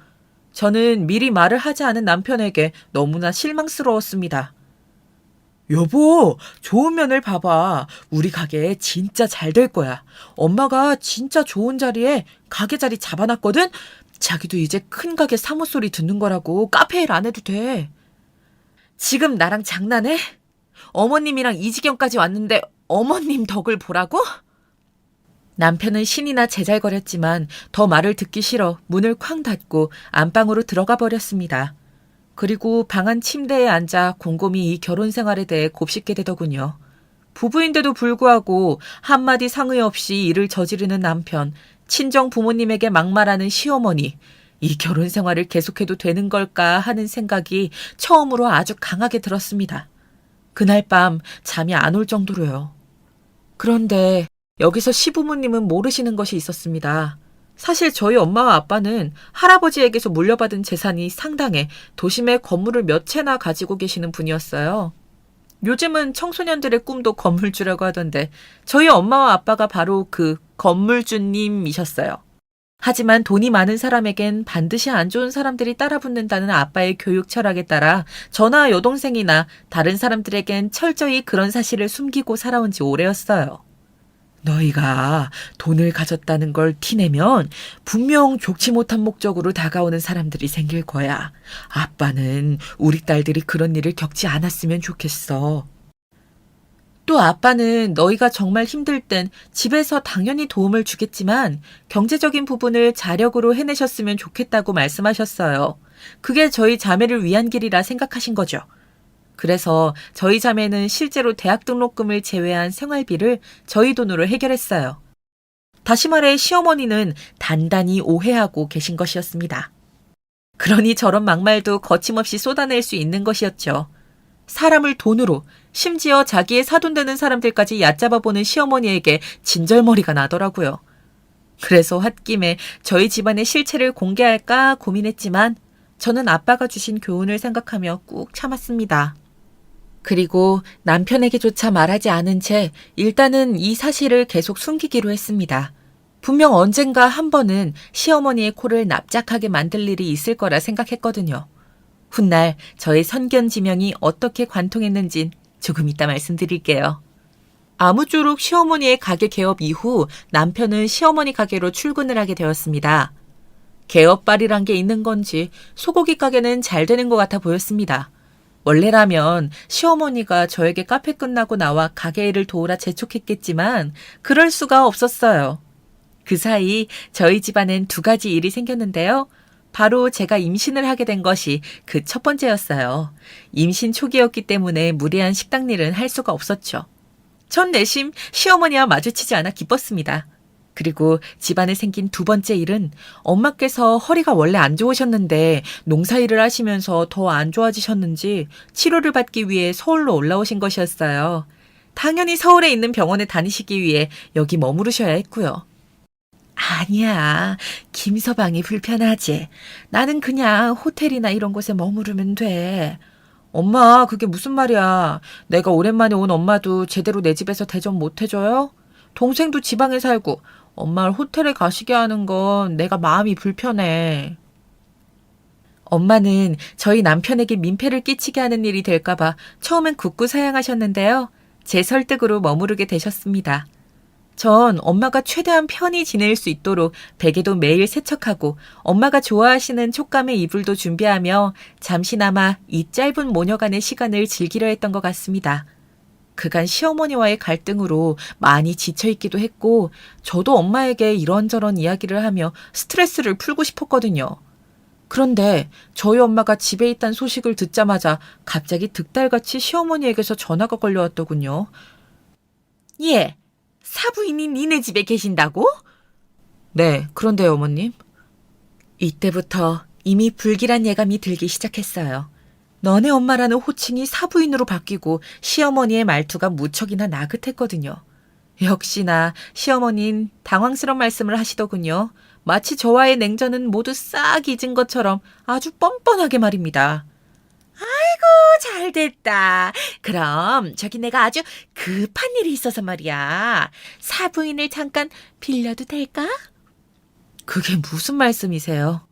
저는 미리 말을 하지 않은 남편에게 너무나 실망스러웠습니다. 여보, 좋은 면을 봐봐. 우리 가게 진짜 잘 될 거야. 엄마가 진짜 좋은 자리에 가게 자리 잡아놨거든? 자기도 이제 큰 가게 사무소리 듣는 거라고 카페 일 안 해도 돼. 지금 나랑 장난해? 어머님이랑 이 지경까지 왔는데 어머님 덕을 보라고? 남편은 신이나 제잘거렸지만 더 말을 듣기 싫어 문을 쾅 닫고 안방으로 들어가 버렸습니다. 그리고 방 안 침대에 앉아 곰곰이 이 결혼 생활에 대해 곱씹게 되더군요. 부부인데도 불구하고 한마디 상의 없이 일을 저지르는 남편, 친정 부모님에게 막말하는 시어머니, 이 결혼 생활을 계속해도 되는 걸까 하는 생각이 처음으로 아주 강하게 들었습니다. 그날 밤 잠이 안 올 정도로요. 그런데 여기서 시부모님은 모르시는 것이 있었습니다. 사실 저희 엄마와 아빠는 할아버지에게서 물려받은 재산이 상당해 도심에 건물을 몇 채나 가지고 계시는 분이었어요. 요즘은 청소년들의 꿈도 건물주라고 하던데 저희 엄마와 아빠가 바로 그 건물주님이셨어요. 하지만 돈이 많은 사람에겐 반드시 안 좋은 사람들이 따라붙는다는 아빠의 교육 철학에 따라 저나 여동생이나 다른 사람들에겐 철저히 그런 사실을 숨기고 살아온 지 오래였어요. 너희가 돈을 가졌다는 걸 티내면 분명 좋지 못한 목적으로 다가오는 사람들이 생길 거야. 아빠는 우리 딸들이 그런 일을 겪지 않았으면 좋겠어. 또 아빠는 너희가 정말 힘들 땐 집에서 당연히 도움을 주겠지만 경제적인 부분을 자력으로 해내셨으면 좋겠다고 말씀하셨어요. 그게 저희 자매를 위한 길이라 생각하신 거죠. 그래서 저희 자매는 실제로 대학 등록금을 제외한 생활비를 저희 돈으로 해결했어요. 다시 말해 시어머니는 단단히 오해하고 계신 것이었습니다. 그러니 저런 막말도 거침없이 쏟아낼 수 있는 것이었죠. 사람을 돈으로, 심지어 자기의 사돈되는 사람들까지 얕잡아보는 시어머니에게 진절머리가 나더라고요. 그래서 홧김에 저희 집안의 실체를 공개할까 고민했지만 저는 아빠가 주신 교훈을 생각하며 꾹 참았습니다. 그리고 남편에게조차 말하지 않은 채 일단은 이 사실을 계속 숨기기로 했습니다. 분명 언젠가 한 번은 시어머니의 코를 납작하게 만들 일이 있을 거라 생각했거든요. 훗날 저의 선견지명이 어떻게 관통했는진 조금 이따 말씀드릴게요. 아무쪼록 시어머니의 가게 개업 이후 남편은 시어머니 가게로 출근을 하게 되었습니다. 개업발이란 게 있는 건지 소고기 가게는 잘 되는 것 같아 보였습니다. 원래라면 시어머니가 저에게 카페 끝나고 나와 가게 일을 도우라 재촉했겠지만 그럴 수가 없었어요. 그 사이 저희 집안엔 두 가지 일이 생겼는데요. 바로 제가 임신을 하게 된 것이 그 첫 번째였어요. 임신 초기였기 때문에 무리한 식당 일은 할 수가 없었죠. 전 내심 시어머니와 마주치지 않아 기뻤습니다. 그리고 집안에 생긴 두 번째 일은 엄마께서 허리가 원래 안 좋으셨는데 농사일을 하시면서 더 안 좋아지셨는지 치료를 받기 위해 서울로 올라오신 것이었어요. 당연히 서울에 있는 병원에 다니시기 위해 여기 머무르셔야 했고요. 아니야, 김서방이 불편하지. 나는 그냥 호텔이나 이런 곳에 머무르면 돼. 엄마, 그게 무슨 말이야. 내가 오랜만에 온 엄마도 제대로 내 집에서 대접 못 해줘요? 동생도 지방에 살고 엄마를 호텔에 가시게 하는 건 내가 마음이 불편해. 엄마는 저희 남편에게 민폐를 끼치게 하는 일이 될까봐 처음엔 굳고 사양하셨는데요. 제 설득으로 머무르게 되셨습니다. 전 엄마가 최대한 편히 지낼 수 있도록 베개도 매일 세척하고 엄마가 좋아하시는 촉감의 이불도 준비하며 잠시나마 이 짧은 모녀간의 시간을 즐기려 했던 것 같습니다. 그간 시어머니와의 갈등으로 많이 지쳐있기도 했고 저도 엄마에게 이런저런 이야기를 하며 스트레스를 풀고 싶었거든요. 그런데 저희 엄마가 집에 있다는 소식을 듣자마자 갑자기 득달같이 시어머니에게서 전화가 걸려왔더군요. 예, 사부인이 니네 집에 계신다고? 네, 그런데요, 어머님. 이때부터 이미 불길한 예감이 들기 시작했어요. 너네 엄마라는 호칭이 사부인으로 바뀌고 시어머니의 말투가 무척이나 나긋했거든요. 역시나 시어머니는 당황스러운 말씀을 하시더군요. 마치 저와의 냉전은 모두 싹 잊은 것처럼 아주 뻔뻔하게 말입니다. 잘됐다. 그럼 저기 내가 아주 급한 일이 있어서 말이야. 사부인을 잠깐 빌려도 될까? 그게 무슨 말씀이세요?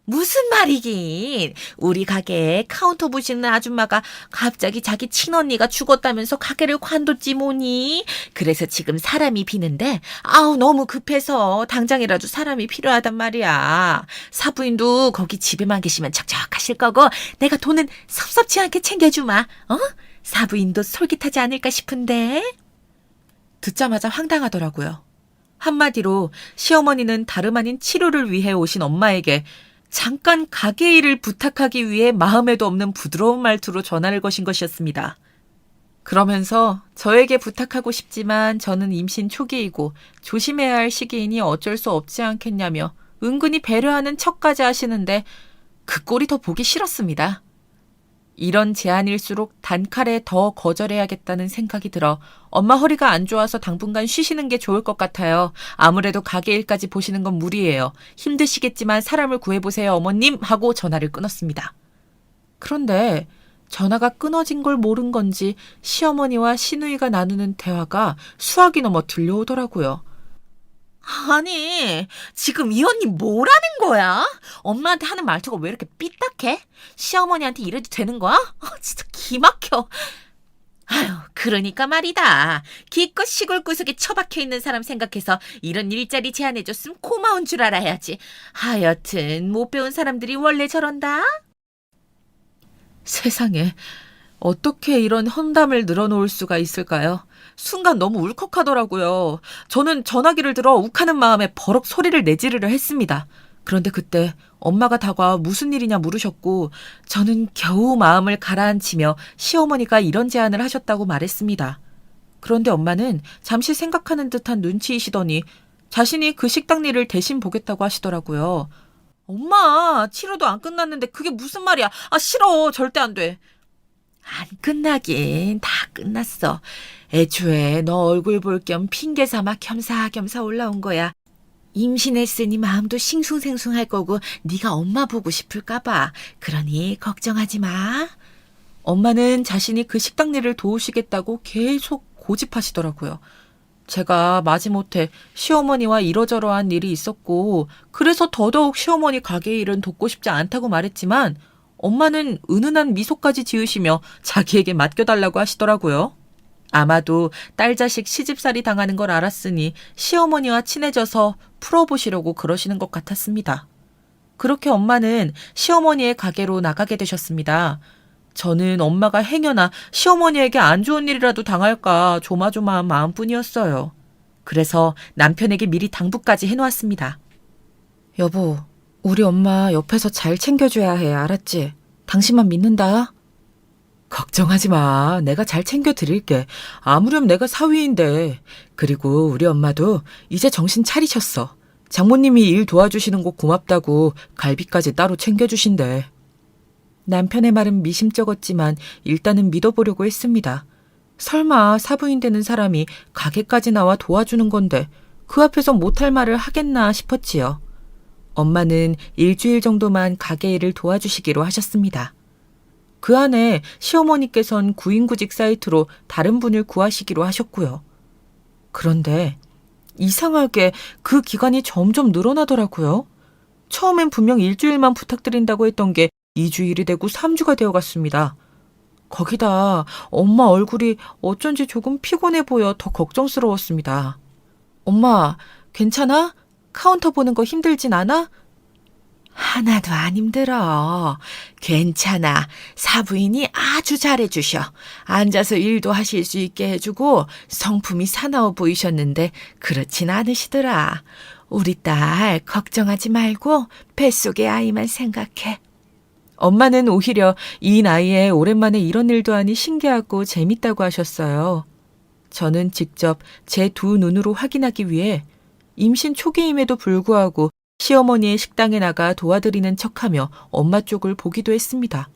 무슨 말이긴. 우리 가게에 카운터 보시는 아줌마가 갑자기 자기 친언니가 죽었다면서 가게를 관뒀지 뭐니. 그래서 지금 사람이 비는데 아우 너무 급해서 당장이라도 사람이 필요하단 말이야. 사부인도 거기 집에만 계시면 척척하실 거고 내가 돈은 섭섭치 않게 챙겨주마. 어? 사부인도 솔깃하지 않을까 싶은데. 듣자마자 황당하더라고요. 한마디로 시어머니는 다름 아닌 치료를 위해 오신 엄마에게 잠깐 가게 일을 부탁하기 위해 마음에도 없는 부드러운 말투로 전화를 거신 것이었습니다. 그러면서 저에게 부탁하고 싶지만 저는 임신 초기이고 조심해야 할 시기이니 어쩔 수 없지 않겠냐며 은근히 배려하는 척까지 하시는데 그 꼴이 더 보기 싫었습니다. 이런 제안일수록 단칼에 더 거절해야겠다는 생각이 들어 엄마 허리가 안 좋아서 당분간 쉬시는 게 좋을 것 같아요. 아무래도 가게 일까지 보시는 건 무리예요. 힘드시겠지만 사람을 구해보세요 어머님 하고 전화를 끊었습니다. 그런데 전화가 끊어진 걸 모른 건지 시어머니와 시누이가 나누는 대화가 수학이 넘어 들려오더라고요. 아니, 지금 이 언니 뭐라는 거야? 엄마한테 하는 말투가 왜 이렇게 삐딱해? 시어머니한테 이래도 되는 거야? 진짜 기막혀. 아유, 그러니까 말이다. 기껏 시골 구석에 처박혀 있는 사람 생각해서 이런 일자리 제안해줬으면 고마운 줄 알아야지. 하여튼 못 배운 사람들이 원래 저런다. 세상에, 어떻게 이런 험담을 늘어놓을 수가 있을까요? 순간 너무 울컥하더라고요. 저는 전화기를 들어 욱하는 마음에 버럭 소리를 내지르려 했습니다. 그런데 그때 엄마가 다가와 무슨 일이냐 물으셨고 저는 겨우 마음을 가라앉히며 시어머니가 이런 제안을 하셨다고 말했습니다. 그런데 엄마는 잠시 생각하는 듯한 눈치이시더니 자신이 그 식당 일을 대신 보겠다고 하시더라고요. 엄마, 치료도 안 끝났는데 그게 무슨 말이야. 싫어. 절대 안 돼. 안 끝나긴 다 끝났어. 애초에 너 얼굴 볼 겸 핑계 삼아 겸사겸사 올라온 거야. 임신했으니 마음도 싱숭생숭할 거고 네가 엄마 보고 싶을까 봐. 그러니 걱정하지 마. 엄마는 자신이 그 식당 일을 도우시겠다고 계속 고집하시더라고요. 제가 마지못해 시어머니와 이러저러한 일이 있었고 그래서 더더욱 시어머니 가게 일은 돕고 싶지 않다고 말했지만 엄마는 은은한 미소까지 지으시며 자기에게 맡겨달라고 하시더라고요. 아마도 딸 자식 시집살이 당하는 걸 알았으니 시어머니와 친해져서 풀어보시려고 그러시는 것 같았습니다. 그렇게 엄마는 시어머니의 가게로 나가게 되셨습니다. 저는 엄마가 행여나 시어머니에게 안 좋은 일이라도 당할까 조마조마한 마음뿐이었어요. 그래서 남편에게 미리 당부까지 해놓았습니다. 여보, 우리 엄마 옆에서 잘 챙겨줘야 해, 알았지? 당신만 믿는다. 걱정하지 마. 내가 잘 챙겨드릴게. 아무렴 내가 사위인데. 그리고 우리 엄마도 이제 정신 차리셨어. 장모님이 일 도와주시는 거 고맙다고 갈비까지 따로 챙겨주신대. 남편의 말은 미심쩍었지만 일단은 믿어보려고 했습니다. 설마 사부인 되는 사람이 가게까지 나와 도와주는 건데 그 앞에서 못할 말을 하겠나 싶었지요. 엄마는 일주일 정도만 가게 일을 도와주시기로 하셨습니다. 그 안에 시어머니께선 구인구직 사이트로 다른 분을 구하시기로 하셨고요. 그런데 이상하게 그 기간이 점점 늘어나더라고요. 처음엔 분명 일주일만 부탁드린다고 했던 게 2주일이 되고 3주가 되어갔습니다. 거기다 엄마 얼굴이 어쩐지 조금 피곤해 보여 더 걱정스러웠습니다. 엄마, 괜찮아? 카운터 보는 거 힘들진 않아? 하나도 안 힘들어. 괜찮아. 사부인이 아주 잘해주셔. 앉아서 일도 하실 수 있게 해주고 성품이 사나워 보이셨는데 그렇진 않으시더라. 우리 딸 걱정하지 말고 뱃속의 아이만 생각해. 엄마는 오히려 이 나이에 오랜만에 이런 일도 하니 신기하고 재밌다고 하셨어요. 저는 직접 제 두 눈으로 확인하기 위해 임신 초기임에도 불구하고 시어머니의 식당에 나가 도와드리는 척하며 엄마 쪽을 보기도 했습니다.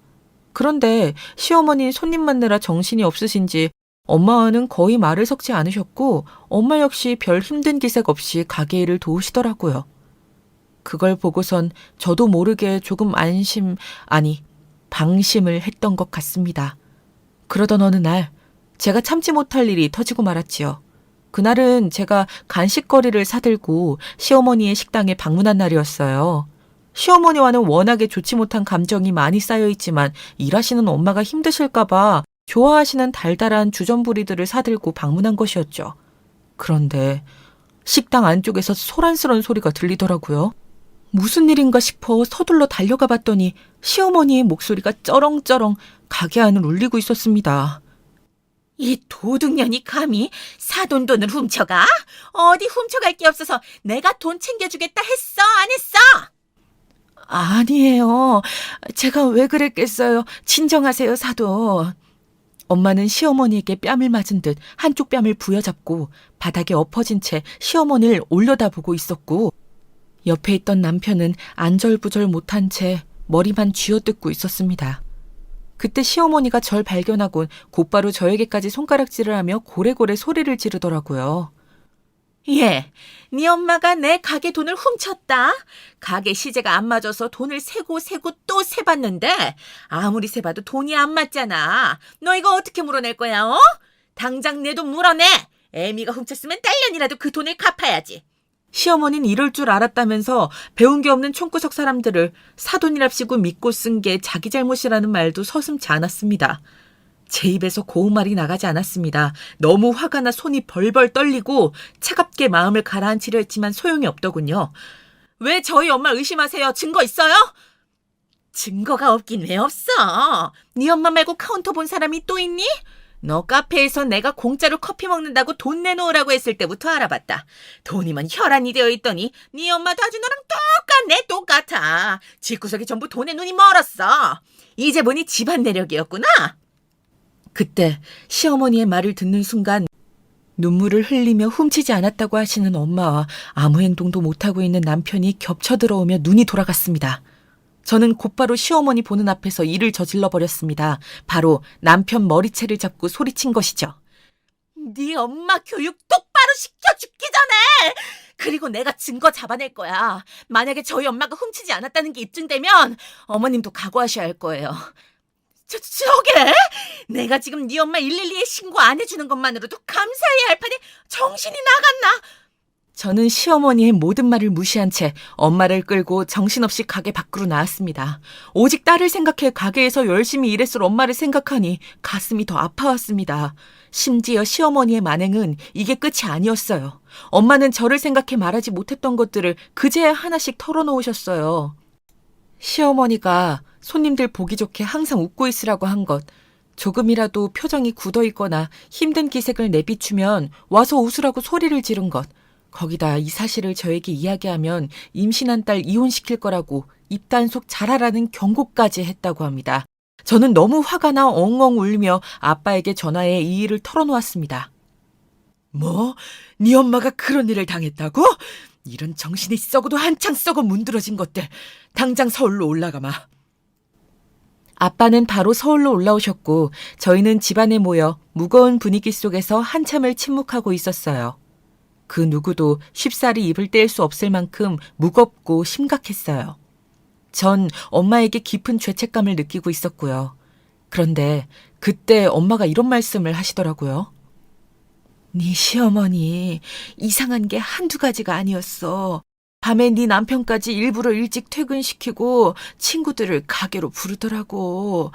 그런데 시어머니 손님 맞느라 정신이 없으신지 엄마와는 거의 말을 섞지 않으셨고 엄마 역시 별 힘든 기색 없이 가게 일을 도우시더라고요. 그걸 보고선 저도 모르게 조금 방심을 했던 것 같습니다. 그러던 어느 날 제가 참지 못할 일이 터지고 말았지요. 그날은 제가 간식거리를 사들고 시어머니의 식당에 방문한 날이었어요. 시어머니와는 워낙에 좋지 못한 감정이 많이 쌓여있지만 일하시는 엄마가 힘드실까봐 좋아하시는 달달한 주전부리들을 사들고 방문한 것이었죠. 그런데 식당 안쪽에서 소란스러운 소리가 들리더라고요. 무슨 일인가 싶어 서둘러 달려가 봤더니 시어머니의 목소리가 쩌렁쩌렁 가게 안을 울리고 있었습니다. 이 도둑년이 감히 사돈돈을 훔쳐가? 어디 훔쳐갈 게 없어서 내가 돈 챙겨주겠다 했어? 안 했어? 아니에요. 제가 왜 그랬겠어요. 진정하세요, 사돈. 엄마는 시어머니에게 뺨을 맞은 듯 한쪽 뺨을 부여잡고 바닥에 엎어진 채 시어머니를 올려다보고 있었고 옆에 있던 남편은 안절부절 못한 채 머리만 쥐어뜯고 있었습니다. 그때 시어머니가 절 발견하곤 곧바로 저에게까지 손가락질을 하며 고래고래 소리를 지르더라고요. 예, 네 엄마가 내 가게 돈을 훔쳤다. 가게 시제가 안 맞아서 돈을 세고 또 세봤는데 아무리 세봐도 돈이 안 맞잖아. 너 이거 어떻게 물어낼 거야, 어? 당장 내 돈 물어내. 애미가 훔쳤으면 딸년이라도 그 돈을 갚아야지. 시어머니는 이럴 줄 알았다면서 배운 게 없는 촌구석 사람들을 사돈이랍시고 믿고 쓴 게 자기 잘못이라는 말도 서슴지 않았습니다. 제 입에서 고운 말이 나가지 않았습니다. 너무 화가 나 손이 벌벌 떨리고 차갑게 마음을 가라앉히려 했지만 소용이 없더군요. 왜 저희 엄마 의심하세요? 증거 있어요? 증거가 없긴 왜 없어? 네 엄마 말고 카운터 본 사람이 또 있니? 너 카페에서 내가 공짜로 커피 먹는다고 돈 내놓으라고 했을 때부터 알아봤다. 돈이면 혈안이 되어 있더니 네 엄마도 아주 너랑 똑같아. 집구석이 전부 돈에 눈이 멀었어. 이제 보니 집안 내력이었구나. 그때 시어머니의 말을 듣는 순간 눈물을 흘리며 훔치지 않았다고 하시는 엄마와 아무 행동도 못하고 있는 남편이 겹쳐 들어오며 눈이 돌아갔습니다. 저는 곧바로 시어머니 보는 앞에서 일을 저질러 버렸습니다. 바로 남편 머리채를 잡고 소리친 것이죠. 네 엄마 교육 똑바로 시켜 죽기 전에! 그리고 내가 증거 잡아낼 거야. 만약에 저희 엄마가 훔치지 않았다는 게 입증되면 어머님도 각오하셔야 할 거예요. 저게? 내가 지금 네 엄마 112에 신고 안 해주는 것만으로도 감사해야 할 판에 정신이 나갔나? 저는 시어머니의 모든 말을 무시한 채 엄마를 끌고 정신없이 가게 밖으로 나왔습니다. 오직 딸을 생각해 가게에서 열심히 일했을 엄마를 생각하니 가슴이 더 아파왔습니다. 심지어 시어머니의 만행은 이게 끝이 아니었어요. 엄마는 저를 생각해 말하지 못했던 것들을 그제야 하나씩 털어놓으셨어요. 시어머니가 손님들 보기 좋게 항상 웃고 있으라고 한 것, 조금이라도 표정이 굳어있거나 힘든 기색을 내비추면 와서 웃으라고 소리를 지른 것, 거기다 이 사실을 저에게 이야기하면 임신한 딸 이혼시킬 거라고 입단속 잘하라는 경고까지 했다고 합니다. 저는 너무 화가 나 엉엉 울며 아빠에게 전화해 이 일을 털어놓았습니다. 뭐? 네 엄마가 그런 일을 당했다고? 이런 정신이 썩어도 한창 썩어 문드러진 것들. 당장 서울로 올라가마. 아빠는 바로 서울로 올라오셨고 저희는 집안에 모여 무거운 분위기 속에서 한참을 침묵하고 있었어요. 그 누구도 쉽사리 입을 뗄 수 없을 만큼 무겁고 심각했어요. 전 엄마에게 깊은 죄책감을 느끼고 있었고요. 그런데 그때 엄마가 이런 말씀을 하시더라고요. 네 시어머니 이상한 게 한두 가지가 아니었어. 밤에 네 남편까지 일부러 일찍 퇴근시키고 친구들을 가게로 부르더라고.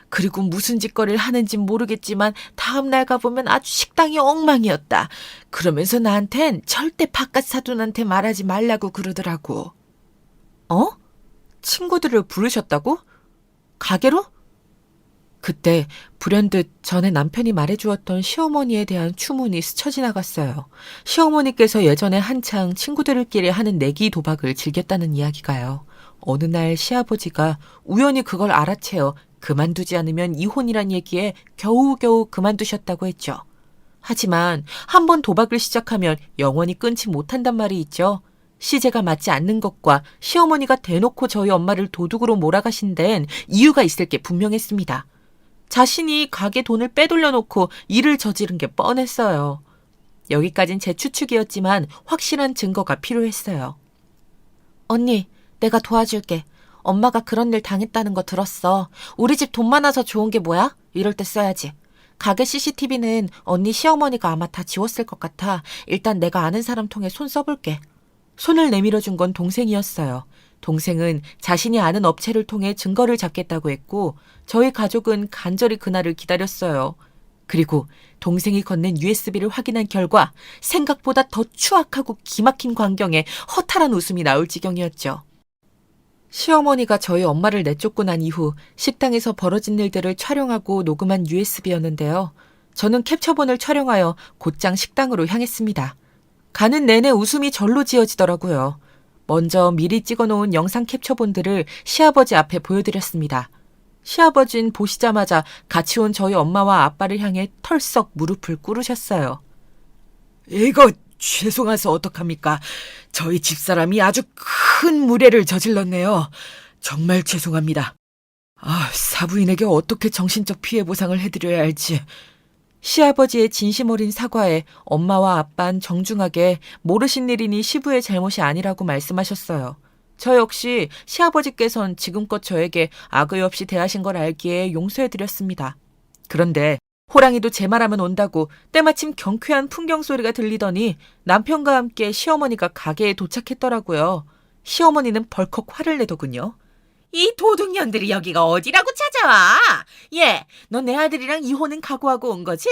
그리고 무슨 짓거리를 하는진 모르겠지만 다음날 가보면 아주 식당이 엉망이었다. 그러면서 나한텐 절대 바깥 사돈한테 말하지 말라고 그러더라고. 어? 친구들을 부르셨다고? 가게로? 그때 불현듯 전에 남편이 말해주었던 시어머니에 대한 추문이 스쳐 지나갔어요. 시어머니께서 예전에 한창 친구들끼리 하는 내기 도박을 즐겼다는 이야기가요. 어느 날 시아버지가 우연히 그걸 알아채어 그만두지 않으면 이혼이란 얘기에 겨우겨우 그만두셨다고 했죠. 하지만 한번 도박을 시작하면 영원히 끊지 못한단 말이 있죠. 시제가 맞지 않는 것과 시어머니가 대놓고 저희 엄마를 도둑으로 몰아가신 데엔 이유가 있을 게 분명했습니다. 자신이 가게 돈을 빼돌려 놓고 일을 저지른 게 뻔했어요. 여기까진 제 추측이었지만 확실한 증거가 필요했어요. 언니, 내가 도와줄게. 엄마가 그런 일 당했다는 거 들었어. 우리 집 돈 많아서 좋은 게 뭐야? 이럴 때 써야지. 가게 CCTV는 언니 시어머니가 아마 다 지웠을 것 같아. 일단 내가 아는 사람 통해 손 써볼게. 손을 내밀어준 건 동생이었어요. 동생은 자신이 아는 업체를 통해 증거를 잡겠다고 했고 저희 가족은 간절히 그날을 기다렸어요. 그리고 동생이 건넨 USB를 확인한 결과 생각보다 더 추악하고 기막힌 광경에 허탈한 웃음이 나올 지경이었죠. 시어머니가 저희 엄마를 내쫓고 난 이후 식당에서 벌어진 일들을 촬영하고 녹음한 USB였는데요. 저는 캡처본을 촬영하여 곧장 식당으로 향했습니다. 가는 내내 웃음이 절로 지어지더라고요. 먼저 미리 찍어놓은 영상 캡처본들을 시아버지 앞에 보여드렸습니다. 시아버진 보시자마자 같이 온 저희 엄마와 아빠를 향해 털썩 무릎을 꿇으셨어요. 이거 죄송해서 어떡합니까? 저희 집사람이 아주 큰 무례를 저질렀네요. 정말 죄송합니다. 사부인에게 어떻게 정신적 피해 보상을 해드려야 할지. 시아버지의 진심 어린 사과에 엄마와 아빠는 정중하게 모르신 일이니 시부의 잘못이 아니라고 말씀하셨어요. 저 역시 시아버지께선 지금껏 저에게 악의 없이 대하신 걸 알기에 용서해드렸습니다. 그런데 호랑이도 제 말하면 온다고 때마침 경쾌한 풍경 소리가 들리더니 남편과 함께 시어머니가 가게에 도착했더라고요. 시어머니는 벌컥 화를 내더군요. 이 도둑년들이 여기가 어디라고 찾아와? 얘, 너 내 아들이랑 이혼은 각오하고 온 거지?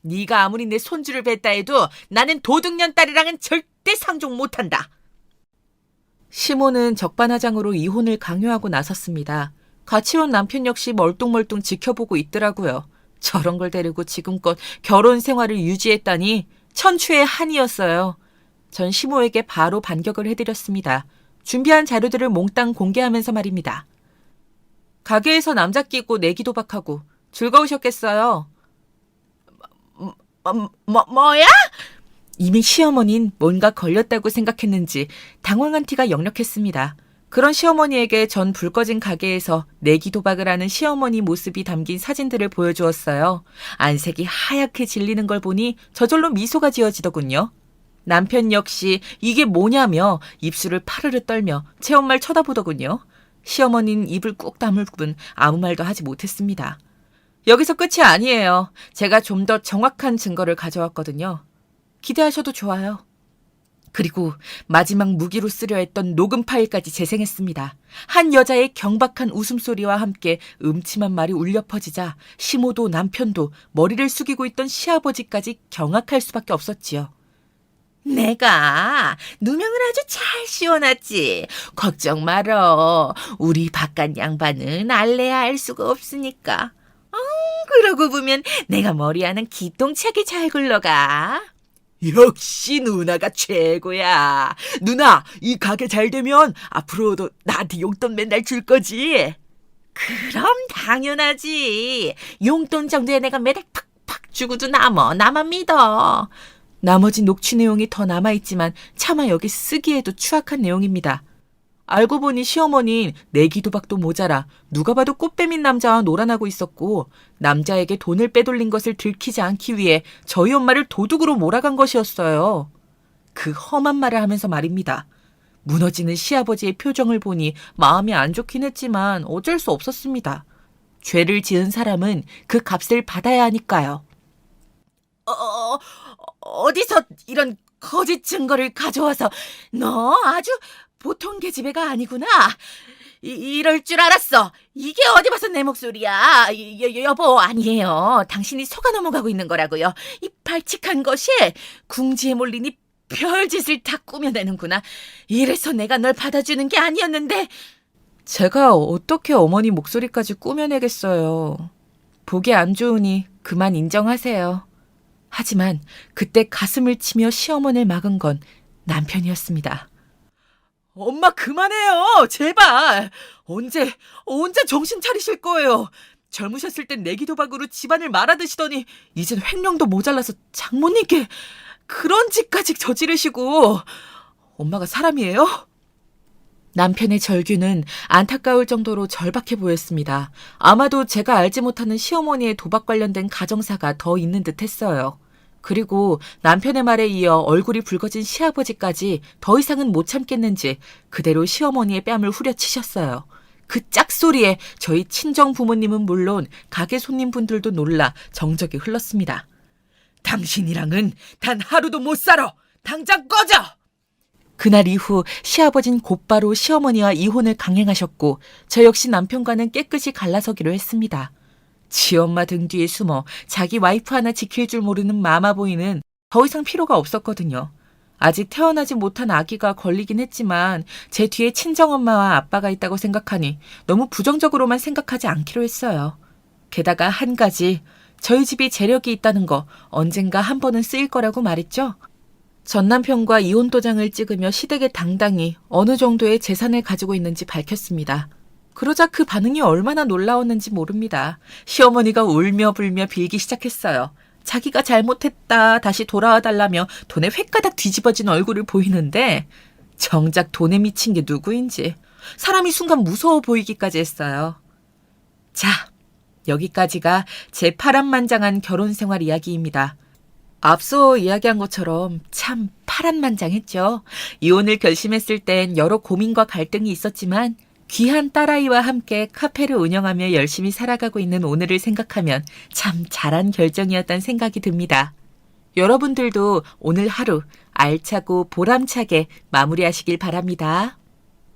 네가 아무리 내 손주를 뵀다 해도 나는 도둑년 딸이랑은 절대 상종 못한다. 시모는 적반하장으로 이혼을 강요하고 나섰습니다. 같이 온 남편 역시 멀뚱멀뚱 지켜보고 있더라고요. 저런 걸 데리고 지금껏 결혼 생활을 유지했다니 천추의 한이었어요. 전 시모에게 바로 반격을 해드렸습니다. 준비한 자료들을 몽땅 공개하면서 말입니다. 가게에서 남자 끼고 내기 도박하고 즐거우셨겠어요. 뭐야? 이미 시어머니는 뭔가 걸렸다고 생각했는지 당황한 티가 역력했습니다. 그런 시어머니에게 전 불 꺼진 가게에서 내기 도박을 하는 시어머니 모습이 담긴 사진들을 보여주었어요. 안색이 하얗게 질리는 걸 보니 저절로 미소가 지어지더군요. 남편 역시 이게 뭐냐며 입술을 파르르 떨며 체온말 쳐다보더군요. 시어머니는 입을 꾹 다물 뿐 아무 말도 하지 못했습니다. 여기서 끝이 아니에요. 제가 좀 더 정확한 증거를 가져왔거든요. 기대하셔도 좋아요. 그리고 마지막 무기로 쓰려 했던 녹음 파일까지 재생했습니다. 한 여자의 경박한 웃음소리와 함께 음침한 말이 울려 퍼지자 시모도 남편도 머리를 숙이고 있던 시아버지까지 경악할 수밖에 없었지요. 내가 누명을 아주 잘 씌워놨지. 걱정 말어. 우리 바깥 양반은 알래야 알 수가 없으니까. 그러고 보면 내가 머리하는 기똥차게 잘 굴러가. 역시 누나가 최고야. 누나, 이 가게 잘 되면 앞으로도 나한테 용돈 맨날 줄 거지? 그럼 당연하지. 용돈 정도에 내가 매달 팍팍 주고도 남어. 나만 믿어. 나머지 녹취 내용이 더 남아있지만 차마 여기 쓰기에도 추악한 내용입니다. 알고 보니 시어머니는 내기 도박도 모자라 누가 봐도 꽃뱀인 남자와 놀아나고 있었고 남자에게 돈을 빼돌린 것을 들키지 않기 위해 저희 엄마를 도둑으로 몰아간 것이었어요. 그 험한 말을 하면서 말입니다. 무너지는 시아버지의 표정을 보니 마음이 안 좋긴 했지만 어쩔 수 없었습니다. 죄를 지은 사람은 그 값을 받아야 하니까요. 어디서 이런 거짓 증거를 가져와서 너 아주 보통 계집애가 아니구나. 이럴 줄 알았어. 이게 어디 봐서 내 목소리야. 여보, 아니에요. 당신이 속아 넘어가고 있는 거라고요. 이 발칙한 것이 궁지에 몰리니 별짓을 다 꾸며내는구나. 이래서 내가 널 받아주는 게 아니었는데. 제가 어떻게 어머니 목소리까지 꾸며내겠어요. 보기 안 좋으니 그만 인정하세요. 하지만 그때 가슴을 치며 시어머니를 막은 건 남편이었습니다. 엄마 그만해요. 제발. 언제 정신 차리실 거예요. 젊으셨을 땐 내기 도박으로 집안을 말아드시더니 이젠 횡령도 모자라서 장모님께 그런 짓까지 저지르시고. 엄마가 사람이에요? 남편의 절규는 안타까울 정도로 절박해 보였습니다. 아마도 제가 알지 못하는 시어머니의 도박 관련된 가정사가 더 있는 듯 했어요. 그리고 남편의 말에 이어 얼굴이 붉어진 시아버지까지 더 이상은 못 참겠는지 그대로 시어머니의 뺨을 후려치셨어요. 그 짝소리에 저희 친정 부모님은 물론 가게 손님분들도 놀라 정적이 흘렀습니다. 당신이랑은 단 하루도 못 살아! 당장 꺼져! 그날 이후 시아버진 곧바로 시어머니와 이혼을 강행하셨고 저 역시 남편과는 깨끗이 갈라서기로 했습니다. 지엄마 등 뒤에 숨어 자기 와이프 하나 지킬 줄 모르는 마마보이는 더 이상 필요가 없었거든요. 아직 태어나지 못한 아기가 걸리긴 했지만 제 뒤에 친정엄마와 아빠가 있다고 생각하니 너무 부정적으로만 생각하지 않기로 했어요. 게다가 한 가지, 저희 집이 재력이 있다는 거 언젠가 한 번은 쓰일 거라고 말했죠. 전 남편과 이혼 도장을 찍으며 시댁에 당당히 어느 정도의 재산을 가지고 있는지 밝혔습니다. 그러자 그 반응이 얼마나 놀라웠는지 모릅니다. 시어머니가 울며 불며 빌기 시작했어요. 자기가 잘못했다 다시 돌아와 달라며 돈에 횟가닥 뒤집어진 얼굴을 보이는데 정작 돈에 미친 게 누구인지 사람이 순간 무서워 보이기까지 했어요. 자, 여기까지가 제 파란만장한 결혼 생활 이야기입니다. 앞서 이야기한 것처럼 참 파란만장했죠. 이혼을 결심했을 땐 여러 고민과 갈등이 있었지만 귀한 딸아이와 함께 카페를 운영하며 열심히 살아가고 있는 오늘을 생각하면 참 잘한 결정이었다는 생각이 듭니다. 여러분들도 오늘 하루 알차고 보람차게 마무리하시길 바랍니다.